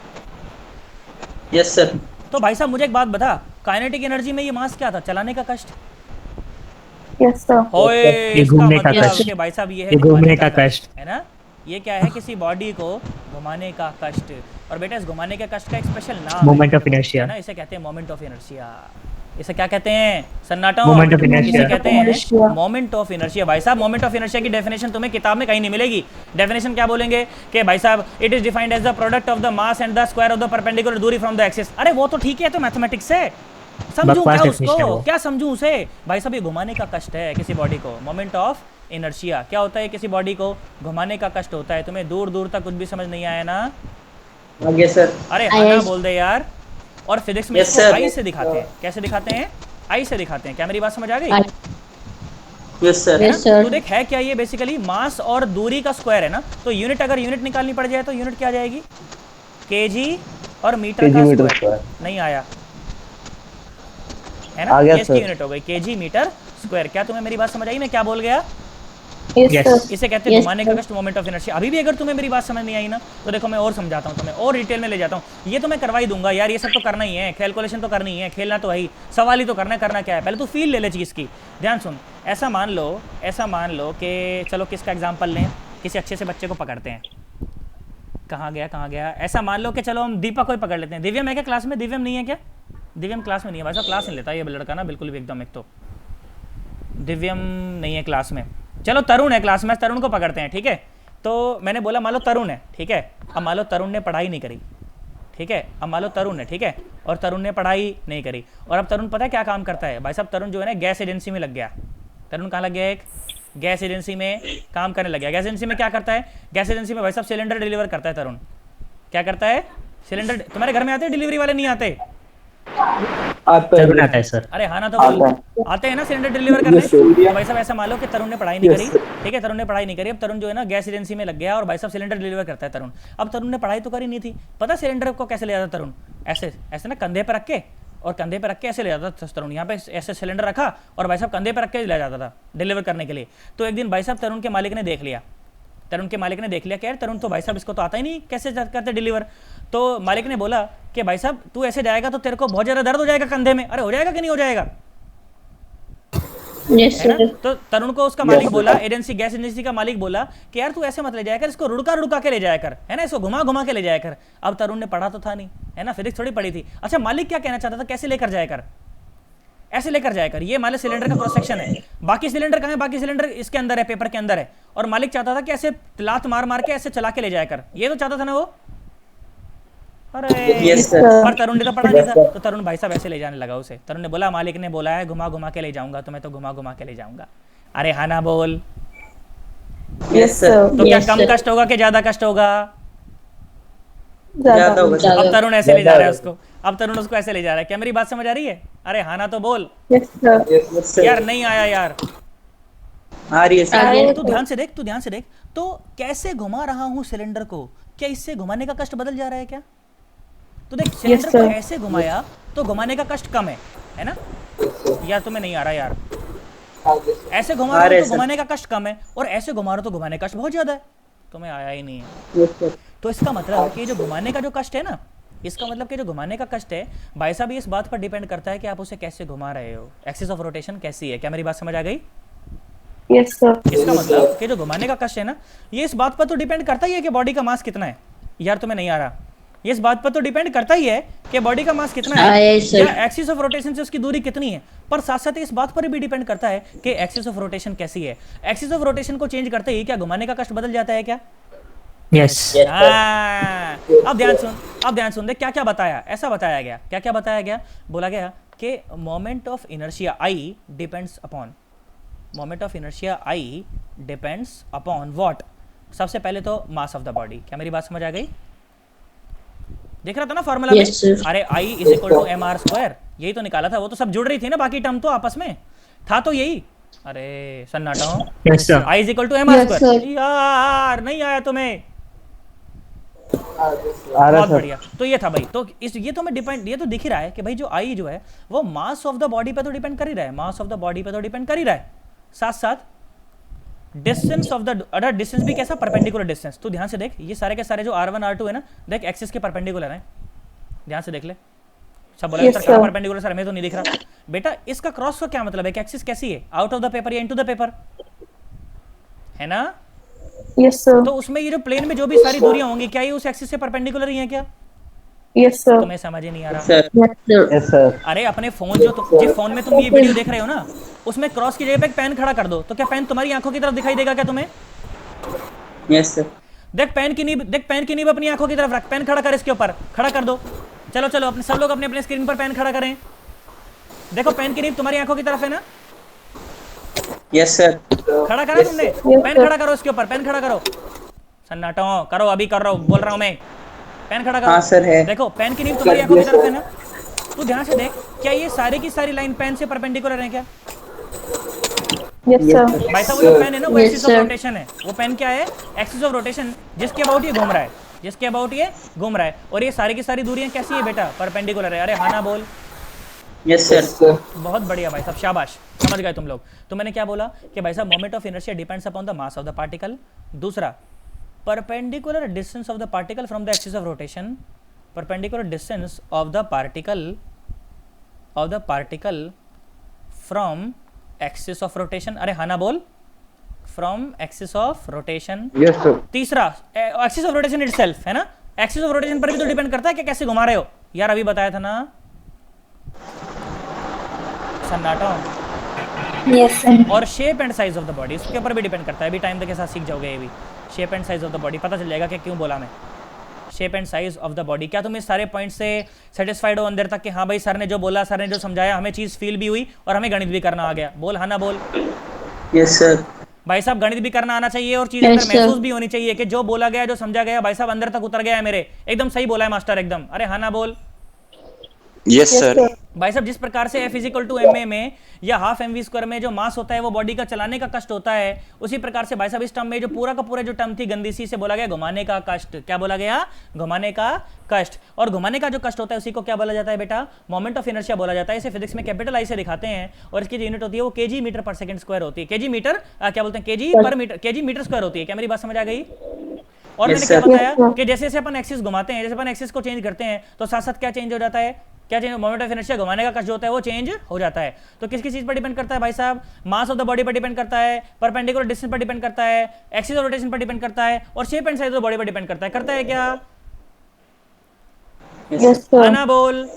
Yes sir. तो भाई साहब मुझे एक बात बता, काइनेटिक एनर्जी में ये मास क्या था? चलाने का कष्ट। Yes sir. होए, ये इसका घूमने का मतलब कष्ट। कि भाई साहब ये है ये घूमने घुमाने का कष्ट। है ना? ये क्या है? किसी बॉडी को घुमाने का कष्ट। और बेटा इस घुमाने के कष्ट का एक स्पेशल नाम Moment of है inertia. ना? इसे कहते हैं मोमेंट ऑफ इनर्शिया। इसे क्या कहते हैं सन्नाटा? Moment of inertia. इसे कहते हैं Inertia. Moment of inertia. भाई साहब मोमेंट ऑफ इनर्शिया की डेफिनेशन तुम्हें किताब में कहीं नहीं मिलेगी। डेफिनेशन क्या बोलेंगे कि भाई साहब it is defined as the product of the mass and the square of the perpendicular दूरी फ्रॉम द एक्सिस। अरे वो तो ठीक है, तो मैथमेटिक्स है, समझूं बकवास क्या definition है उसको? वो। क्या समझूं उसे? भाई साहब ये घुमाने का कष्ट है किसी बॉडी को, मोमेंट ऑफ इनर्शिया। क्या होता है? किसी बॉडी को घुमाने का कष्ट होता है। तुम्हें दूर दूर तक कुछ भी समझ नहीं आया ना? आगे सर। अरे हाँ ना Yes. बोल दे यार। और फिजिक्स में Yes, इसको sir. आई से दिखाते हैं। कैसे दिखाते हैं? आई से दिखाते हैं। क्या मेरी बात समझ आ गई? Yes sir. Yes, sir. तो देख है क्या ये? बेसिकली मास और दूरी का स्क्वायर है ना, तो यूनिट अगर यूनिट निकालनी पड़ जाए तो यूनिट क्या आ जाएगी? केजी और मीटर का स्क्वायर। नहीं आया? है ना? ये इसकी यूनिट हो गई केजी मीटर स्क्वायर। क्या तुम्हें मेरी बात समझ आई? मैं क्या बोल गया? Yes Yes. सर। इसे कहते हैं Yes, घुमाने का sir. कष्ट, मोमेंट ऑफ इनर्शिया। अभी भी अगर तुम्हें मेरी बात समझ नहीं आई ना, तो देखो मैं और समझाता हूँ तुम्हें, और डिटेल में ले जाता हूँ। ये तो मैं करवा ही दूंगा यार, ये सब तो करना ही है, कैलकुलेशन तो करनी है, खेलना तो है ही, सवाल ही तो करना है। करना क्या है? पहले तू फील ले ले चीज़ की। ध्यान सुन, ऐसा मान लो कि चलो किसका एग्जाम्पल लें, किसी अच्छे से बच्चे को पकड़ते हैं। कहाँ गया? ऐसा मान लो कि चलो हम दीपक को ही पकड़ लेते हैं। दिव्यम है क्या क्लास में? दिव्यम नहीं है क्या? दिव्यम क्लास में नहीं है भाई साहब, क्लास नहीं लेता ये लड़का ना, बिल्कुल भी एकदम। एक तो दिव्यम नहीं है क्लास में, चलो तरुण है क्लास में, तरुण को पकड़ते हैं, ठीक है? तो मैंने बोला मान लो तरुण है, ठीक है? अब मान लो तरुण ने पढ़ाई नहीं करी, ठीक है? अब मान लो तरुण है, ठीक है? और तरुण ने पढ़ाई नहीं करी, और अब तरुण पता है क्या काम करता है? भाई साहब तरुण जो है ना गैस एजेंसी में लग गया। तरुण कहाँ लग गया? एक गैस एजेंसी में काम करने लग गया। गैस एजेंसी में क्या करता है? गैस एजेंसी में भाई साहब सिलेंडर डिलीवर करता है। तरुण क्या करता है? सिलेंडर। तुम्हारे घर में आते हैं डिलीवरी वाले? नहीं आते? तरुण आता है सर. अरे हाँ ना तो बोल. आते हैं ना सिलेंडर डिलीवर करने. तो भाई साहब ऐसा मान लो कि तरुण ने पढ़ाई नहीं करी. ठीक है, तरुण ने पढ़ाई नहीं करी. अब तरुण जो है ना गैस एजेंसी में लग गया और भाई साहब सिलेंडर डिलीवर करता है तरुण. अब तरुण ने पढ़ाई तो करी नहीं थी. पता सिलेंडर को कैसे ले जाता तरुण? ऐसे ऐसे ना कंधे पर रख के, और कंधे पे रख के ऐसे ले जाता था तरुण. यहाँ पे ऐसे सिलेंडर रखा और भाई साहब कंधे पे रख के ले जाता था डिलीवर करने के लिए. तो एक दिन भाई साहब तरुण के मालिक ने देख लिया. तरुण के मालिक ने देख लिया कि यार तरुण तो भाई साहब इसको तो आता ही नहीं कैसे करते डिलीवर. तो मालिक ने बोला कि भाई साहब तू ऐसे जाएगा तो तेरे को बहुत ज़्यादा दर्द हो जाएगा कंधे में. अरे हो जाएगा कि नहीं हो जाएगा? Yes, है ना? sir. तो तरुण को उसका मालिक बोला, एजेंसी गैस एजेंसी का मालिक बोला कि यार तू ऐसे मत ले जाया कर, इसको रुड़का रुड़का के ले जाया कर, है ना, इसको घुमा घुमा के ले जाया कर. अब तरुण ने पढ़ा तो था नहीं, है ना, फिजिक्स थोड़ी पढ़ी थी. अच्छा मालिक क्या कहना चाहता था, कैसे लेकर जाया कर, ऐसे लेकर जाया कर. ये मान लो सिलेंडर का क्रॉस सेक्शन है. बाकी सिलेंडर कहाँ है? बाकी सिलेंडर इसके अंदर है, पेपर के अंदर है. और मालिक चाहता था कि ऐसे लात मार मार के ऐसे चला के ले जाया कर. ये तो चाहता था ना वो. अरे Yes, sir. पर तरुण ने तो पढ़ा नहीं था. तो तरुण भाई साहब ऐसे ले जाने लगा उसे. तरुण ने बोला मालिक ने बोला है घुमा घुमा के ले जाऊंगा, तो मैं तो घुमा घुमा के ले जाऊंगा. अरे हाँ ना बोल. Yes, sir. तो क्या Yes, कम sir. कष्ट होगा कि ज्यादा कष्ट होगा? ज्यादा होगा सर. अब तरुण ऐसे ले जा रहा है उसको. अब तरुण उसको ऐसे ले जा रहा है. क्या मेरी बात समझ आ रही है? अरे हाँ ना तो बोल. Yes, sir. Yes, sir. यार नहीं आया यार. आ रही है सर. अरे तू ध्यान से देख, तू ध्यान से देख. तो कैसे घुमा रहा हूँ सिलेंडर को, क्या इससे घुमाने का कष्ट बदल जा रहा है क्या? तो देख सिलेंडर को sir. ऐसे घुमाया तो घुमाने का कष्ट कम है ना? यार तुम्हें नहीं आ रहा यार. ऐसे घुमा आ रहा रहे हूं तो सर. घुमाने का कष्ट कम है, और ऐसे घुमा रहा हूं तो घुमाने का कष्ट बहुत ज्यादा है. तुम्हें आया ही नहीं है. Yes, sir. तो इसका मतलब कि जो घुमाने का जो कष्ट है ना, इसका मतलब कि जो घुमाने का कष्ट है भाई साहब, ये इस बात पर डिपेंड करता है कि आप उसे कैसे घुमा रहे हो, एक्सिस ऑफ रोटेशन कैसी है. क्या मेरी बात समझ आ गई? Yes, sir. इसका मतलब कि जो घुमाने का कष्ट है ना, ये इस बात पर तो डिपेंड करता ही है कि बॉडी का मास कितना है. यार तुम्हें नहीं आ रहा. ये इस बात पर तो डिपेंड करता ही है कि बॉडी का मास कितना है yes, sir. या एक्सिस ऑफ रोटेशन से उसकी दूरी कितनी है. पर साथ साथ इस बात पर भी डिपेंड करता है कि एक्सिस ऑफ रोटेशन कैसी है. एक्सिस ऑफ रोटेशन को चेंज करते ही क्या घुमाने का कष्ट बदल जाता है क्या? Yes. हाँ, अब ध्यान सुन दे. क्या क्या बताया, ऐसा बताया गया, क्या क्या बताया गया, बोला गया कि moment of inertia I depends upon, moment of inertia I depends upon what. सबसे पहले तो मास ऑफ द बॉडी. क्या मेरी बात समझ आ गई? देख रहा था ना फॉर्मूला Yes, में? sir. अरे I is equal to M R square, यही तो निकाला था. वो तो सब जुड़ रही थी ना, बाकी टर्म तो आपस में था तो यही. अरे सन्नाटा हूं. Yes, sir. I is equal to M R Yes, square. sir. यार नहीं आया तुम्हें. आ रहा बहुत सर. बढ़िया. तो ये था भाई. तो इस ये तो मैं डिपेंड, ये तो दिख ही रहा है कि भाई जो आई जो है वो मास ऑफ द बॉडी पे तो डिपेंड कर ही रहा है, मास ऑफ द बॉडी पे तो डिपेंड कर ही रहा है. साथ साथ distance of the other distance भी कैसा, परपेंडिकुलर डिस्टेंस. तो ध्यान से देख, ये सारे के सारे जो R1 R2 है ना, देख एक्सिस के परपेंडिकुलर हैं. ध्यान से देख ले. सब बोला Yes, सर कहाँ sir. परपेंडिकुलर, सर हमें तो नहीं दिख रहा. बेटा इसका क्रॉस का क्या मतलब है कि एक्सिस कैसी है, आउट ऑफ द पेपर या इनटू द पेपर, है ना? Yes, sir. तो उसमें ये जो प्लेन में जो भी सारी दूरियां होंगी, क्या ये उस एक्सिस से परपेंडिकुलर ही हैं क्या? Yes, sir. तुम्हें समझ ही नहीं आ रहा. Sir. Yes, sir. Yes, sir. अरे अपने फोन जिस फोन में तुम ये वीडियो देख रहे हो ना, उसमें क्रॉस की जगह पे एक पेन खड़ा कर दो, तो क्या पेन तुम्हारी आंखों की तरफ दिखाई देगा क्या तुम्हें? Yes, sir. देख पेन की नीब अपनी आंखों की तरफ रख. पेन खड़ा कर, इसके ऊपर खड़ा कर दो. चलो चलो अपने सब लोग अपने अपने स्क्रीन पर पेन खड़ा करें. देखो पेन की नीब तुम्हारी आंखों की तरफ है ना. Yes, sir. खड़ा करा तुमने? पेन खड़ा करो इसके ऊपर, पेन खड़ा करो. सन्नाटो करो, अभी कर रहा हूँ, बोल रहा हूँ मैं. पेन खड़ा करो. हाँ सर है. देखो पेन की नीब तुम्हारी आंखों की तरफ है ना. तू ध्यान से देख, क्या ये सारी की सारी लाइन पेन से परपेंडिकुलर है क्या? Yes, sir. भाई साहब वो जो पेन है ना, वो Yes, axis of sir. Rotation है. वो पेन क्या है? एक्सिस ऑफ रोटेशन, जिसके अबाउट ये घूम रहा है, जिसके अबाउट ये घूम रहा है. और ये सारी की सारी दूरियां कैसी है बेटा? परपेंडिकुलर है. अरे हाँ ना बोल. Yes, sir. बहुत बढ़िया भाई साहब, शाबाश, समझ गए तुम लोग. तो मैंने क्या बोला कि भाई साहब moment of inertia depends upon the mass of the particle. दूसरा, perpendicular distance of the particle from the axis of rotation, perpendicular distance of the particle from axis of rotation. अरे हाँ ना बोल. From axis of rotation. Yes, sir. तीसरा, axis of rotation itself, है ना. Axis of rotation पर भी तो डिपेंड करता है कि कैसे घुमा रहे हो. यार अभी बताया था ना. सन्नाटा. Yes, sir. और shape and size of the body, इसके ऊपर भी डिपेंड करता है. अभी टाइम के साथ सीख जाओगे ये भी. Shape and size of the body पता चल जाएगा कि क्यों बोला मैं. Shape and size of the body. क्या तुम इस सारे पॉइंट से सेटिस्फाइड हो अंदर तक कि हाँ भाई सर ने जो बोला, सर ने जो समझाया, हमें चीज़ फील भी हुई और हमें गणित भी करना आ गया? बोल हाँ ना बोल. Yes, sir. भाई साहब गणित भी करना आना चाहिए और चीज़ Yes, अंदर sir. महसूस भी होनी चाहिए कि जो बोला गया, जो समझा गया, भाई साहब अंदर तक उतर गया है मेरे. एकदम सही बोला है मास्टर, एकदम. अरे हाँ ना बोल. Yes, Yes, sir. sir. भाई साहब जिस प्रकार से F equal to M A में या हाफ एम वी स्क्वायर में जो मास होता है वो बॉडी का चलाने का कष्ट होता है, उसी प्रकार से भाई साहब इस टर्म में जो पूरा का पूरा जो टर्म थी गंदी सी से बोला गया घुमाने का कष्ट। क्या बोला गया? घुमाने का कष्ट। और घुमाने का जो कष्ट होता है उसी को क्या बोला जाता है बेटा? मोमेंट ऑफ इनर्शिया बोला जाता है। इसे फिजिक्स में कैपिटल आई से दिखाते हैं और इसकी जो यूनिट होती है वो केजी मीटर पर सेकंड स्क्वायर होती है। केजी मीटर क्या बोलते हैं? केजी पर मीटर, केजी मीटर स्क्वायर होती है। क्या मेरी बात समझ आ गई? और मैंने क्या बताया कि जैसे जैसे अपन एक्सिस घुमाते हैं, जैसे अपन एक्सिस को चेंज करते हैं तो साथ साथ क्या चेंज हो जाता है? क्या चेंज? मोमेंट ऑफ इनर्शिया घुमाने का कष्ट जो होता है वो चेंज हो जाता है। तो किस किस चीज पर डिपेंड करता है भाई साहब? मास ऑफ द बॉडी पर डिपेंड करता है, परपेंडिकुलर डिस्टेंस पर डिपेंड करता है, एक्सिस ऑफ रोटेशन पर डिपेंड करता है और shape and size of body पर डिपेंड करता है। करता है क्या? Yes, sir. आना बोल।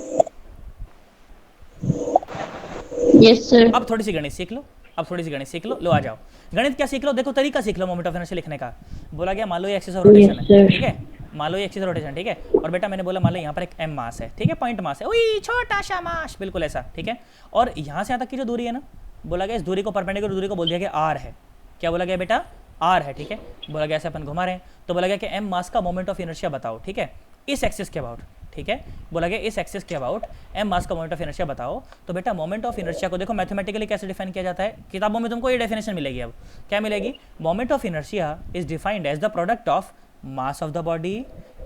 Yes, sir. अब थोड़ी सी गणित सीख लो, अब थोड़ी सी गणित सीख लो। लो आ जाओ, गणित क्या सीख लो? देखो तरीका सीख लो मोमेंट ऑफ इनर्शिया लिखने का। बोला गया मान लो ये एक्सिस ऑफ रोटेशन है, ठीक है? मान लो ये एक्सिस ऑफ रोटेशन, ठीक है? और बेटा मैंने बोला मान लो यहाँ पर एक एम मास है, ठीक है? पॉइंट मास है, ओई छोटा सा मास, बिल्कुल ऐसा, ठीक है? और यहाँ से यहाँ तक की जो दूरी है ना, बोला गया इस दूरी को, परपेंडिकुलर दूरी को बोल दिया गया आर है। क्या बोला गया बेटा? आर है, ठीक है? बोला गया ऐसे अपन घुमा रहे हैं तो बोला गया कि एम मास का मोमेंट ऑफ इनर्शिया बताओ, ठीक है? इस एक्सिस के अबाउट, ठीक है? बोला गया इस एक्सिस के अबाउट एम मास का मोमेंट ऑफ इनर्शिया बताओ। तो बेटा मोमेंट ऑफ इनर्शिया को देखो मैथमेटिकली कैसे डिफाइन किया जाता है, किताबों में तुमको ये डेफिनेशन मिलेगी। अब क्या मिलेगी? Moment of inertia is defined as the product of mass of the body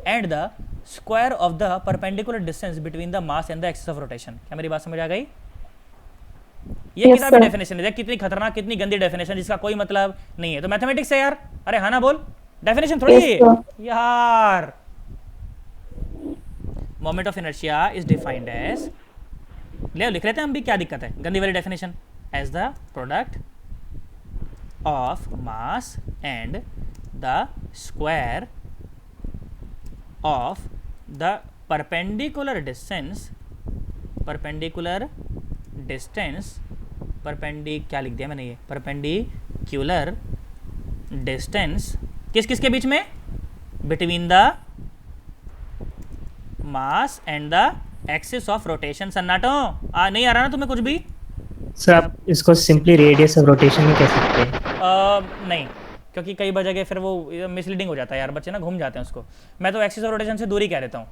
and the square of the perpendicular distance between the mass and the axis of rotation. क्या मेरी बात समझ आ गई? ये Yes, किताबी sir. डेफिनेशन है, देख कितनी खतरनाक, कितनी गंदी डेफिनेशन जिसका कोई मतलब नहीं है। तो मैथमेटिक्स है यार। अरे हाँ ना बोल, डेफिनेशन थोड़ी Yes, sir. यार। Moment of inertia is defined as, ले लिख लेते हैं हम भी, क्या दिक्कत है? गंदी वाली definition, as the product of mass and the square of the perpendicular distance, perpendicular distance, क्या लिख दिया मैंने? ये परपेंडिकुलर डिस्टेंस किस किस के बीच में? Between the mass and the axis of rotation. सन्नाटो नहीं आ रहा ना तुम्हें कुछ भी? सर आप इसको सिंपली रेडियस ऑफ रोटेशन ही कह सकते हैं। नहीं, क्योंकि कई बार जगह फिर वो मिसलीडिंग हो जाता है यार, बच्चे ना घूम जाते हैं उसको। मैं तो एक्सिस ऑफ रोटेशन से दूरी कह देता हूँ,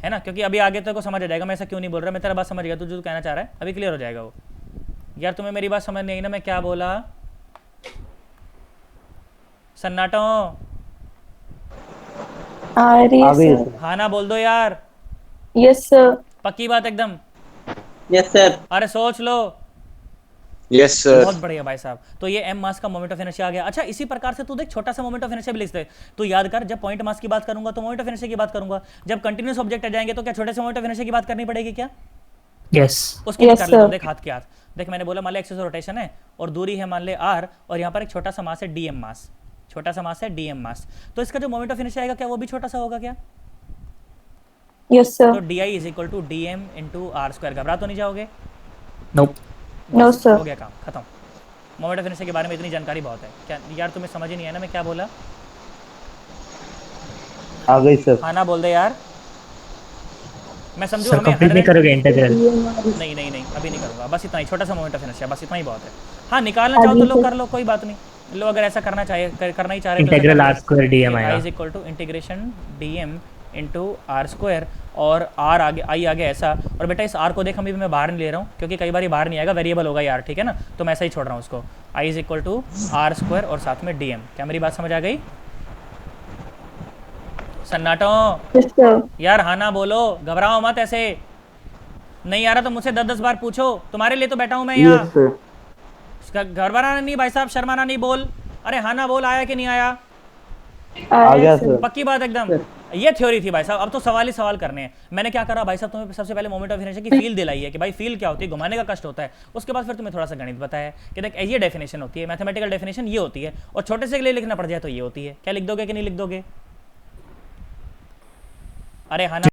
है ना? क्योंकि अभी आगे तो को समझ आ जाएगा मैं ऐसा क्यों नहीं बोल रहा। मैं तेरा बात समझ गया, तू जो कहना चाह रहा है अभी क्लियर हो जाएगा वो। यार तुम्हें मेरी बात समझ नहीं आई ना, मैं क्या बोला? सन्नाटो आ रही है, sir. हाँ ना बोल दो यार, Yes, sir. पक्की बात एकदम। Yes, sir. अरे सोच लो। Yes sir. बहुत बढ़िया भाई साहब। तो ये एम मास का मोमेंट ऑफ इनर्शिया आ गया। अच्छा इसी प्रकार से तू देख छोटा सा मोमेंट ऑफ इनर्शिया भी लिख दे। तू याद कर, जब पॉइंट मास की बात करूंगा तो मोमेंट ऑफ इनर्शिया की बात करूंगा, जब कंटिन्यूस ऑब्जेक्ट आ जाएंगे तो क्या छोटे से मोमेंट ऑफ इनर्शिया की बात करनी पड़ेगी क्या? यस उसको भी Yes, कर लेता हूं, sir. देख हाथ के हाथ। देख मैंने बोला मान ले एक्सिस ऑफ रोटेशन है और दूरी है मान ले आर, और यहाँ पर एक छोटा सा मास है डीएम मास, छोटा सा मास है डीएम मास। तो इसका जो मोमेंट ऑफ इनर्शिया आएगा क्या वो भी छोटा सा होगा क्या? Yes, sir. तो D I is equal to D M into R square. घबरा तो नहीं जाओगे? नोप No, sir. हो गया काम खत्म। मोमेंट ऑफ इनर्शिया के बारे में इतनी जानकारी बहुत है। क्या यार तुम्हें समझ ही नहीं है ना मैं क्या बोला? आ गई सर। हाँ ना बोल दे यार। मैं समझू सर हमें कंप्लीट नहीं 100 करोगे इंटीग्रल? नहीं नहीं नहीं अभी नहीं करूँगा, बस इतना ही, छोटा सा मोमेंट ऑफ इनर्शिया, बस इतना ही बहुत है। हाँ निकालना चाहो तो लो कर लो, कोई बात नहीं। लो अगर ऐसा करना चाहिए, करना ही चाह रहे integral R square DM I आएगा। Is equal to integration D M into R square, और आर आगे आई आगे ऐसा। और बेटा इस आर को देख अभी मैं बाहर नहीं ले रहा हूँ क्योंकि कई बार ये बाहर नहीं आएगा, वेरिएबल होगा यार, ठीक है ना? तो मैं ऐसा ही छोड़ रहा हूँ उसको। I is equal to r square और साथ में डी एम। क्या मेरी बात समझ आ गई? सन्नाटो Yes, sir. यार हाँ ना बोलो, घबराओ मत ऐसे। नहीं आ रहा तो मुझसे 10-10 बार पूछो, तुम्हारे लिए तो बैठा हूँ मैं यहाँ। Yes sir. इसका घबराना नहीं भाई साहब, शर्माना नहीं, बोल। अरे हाँ ना बोल, आया कि नहीं आया? आ गया सर। पक्की बात एकदम। ये थ्योरी थी भाई साहब, अब तो सवाल ही सवाल करने हैं। मैंने क्या करा भाई साहब, तुम्हें सबसे पहले मोमेंट ऑफ इनर्शिया की फील दिलाई है कि भाई फील क्या होती है, घुमाने का कष्ट होता है। उसके बाद फिर तुम्हें थोड़ा सा गणित बताया कि देख ये डेफिनेशन होती है, मैथमेटिकल डेफिनेशन ये होती है, और छोटे से के लिए लिखना पड़ जाए तो ये होती है। क्या लिख दोगे कि नहीं लिख दोगे? अरे हाँ ना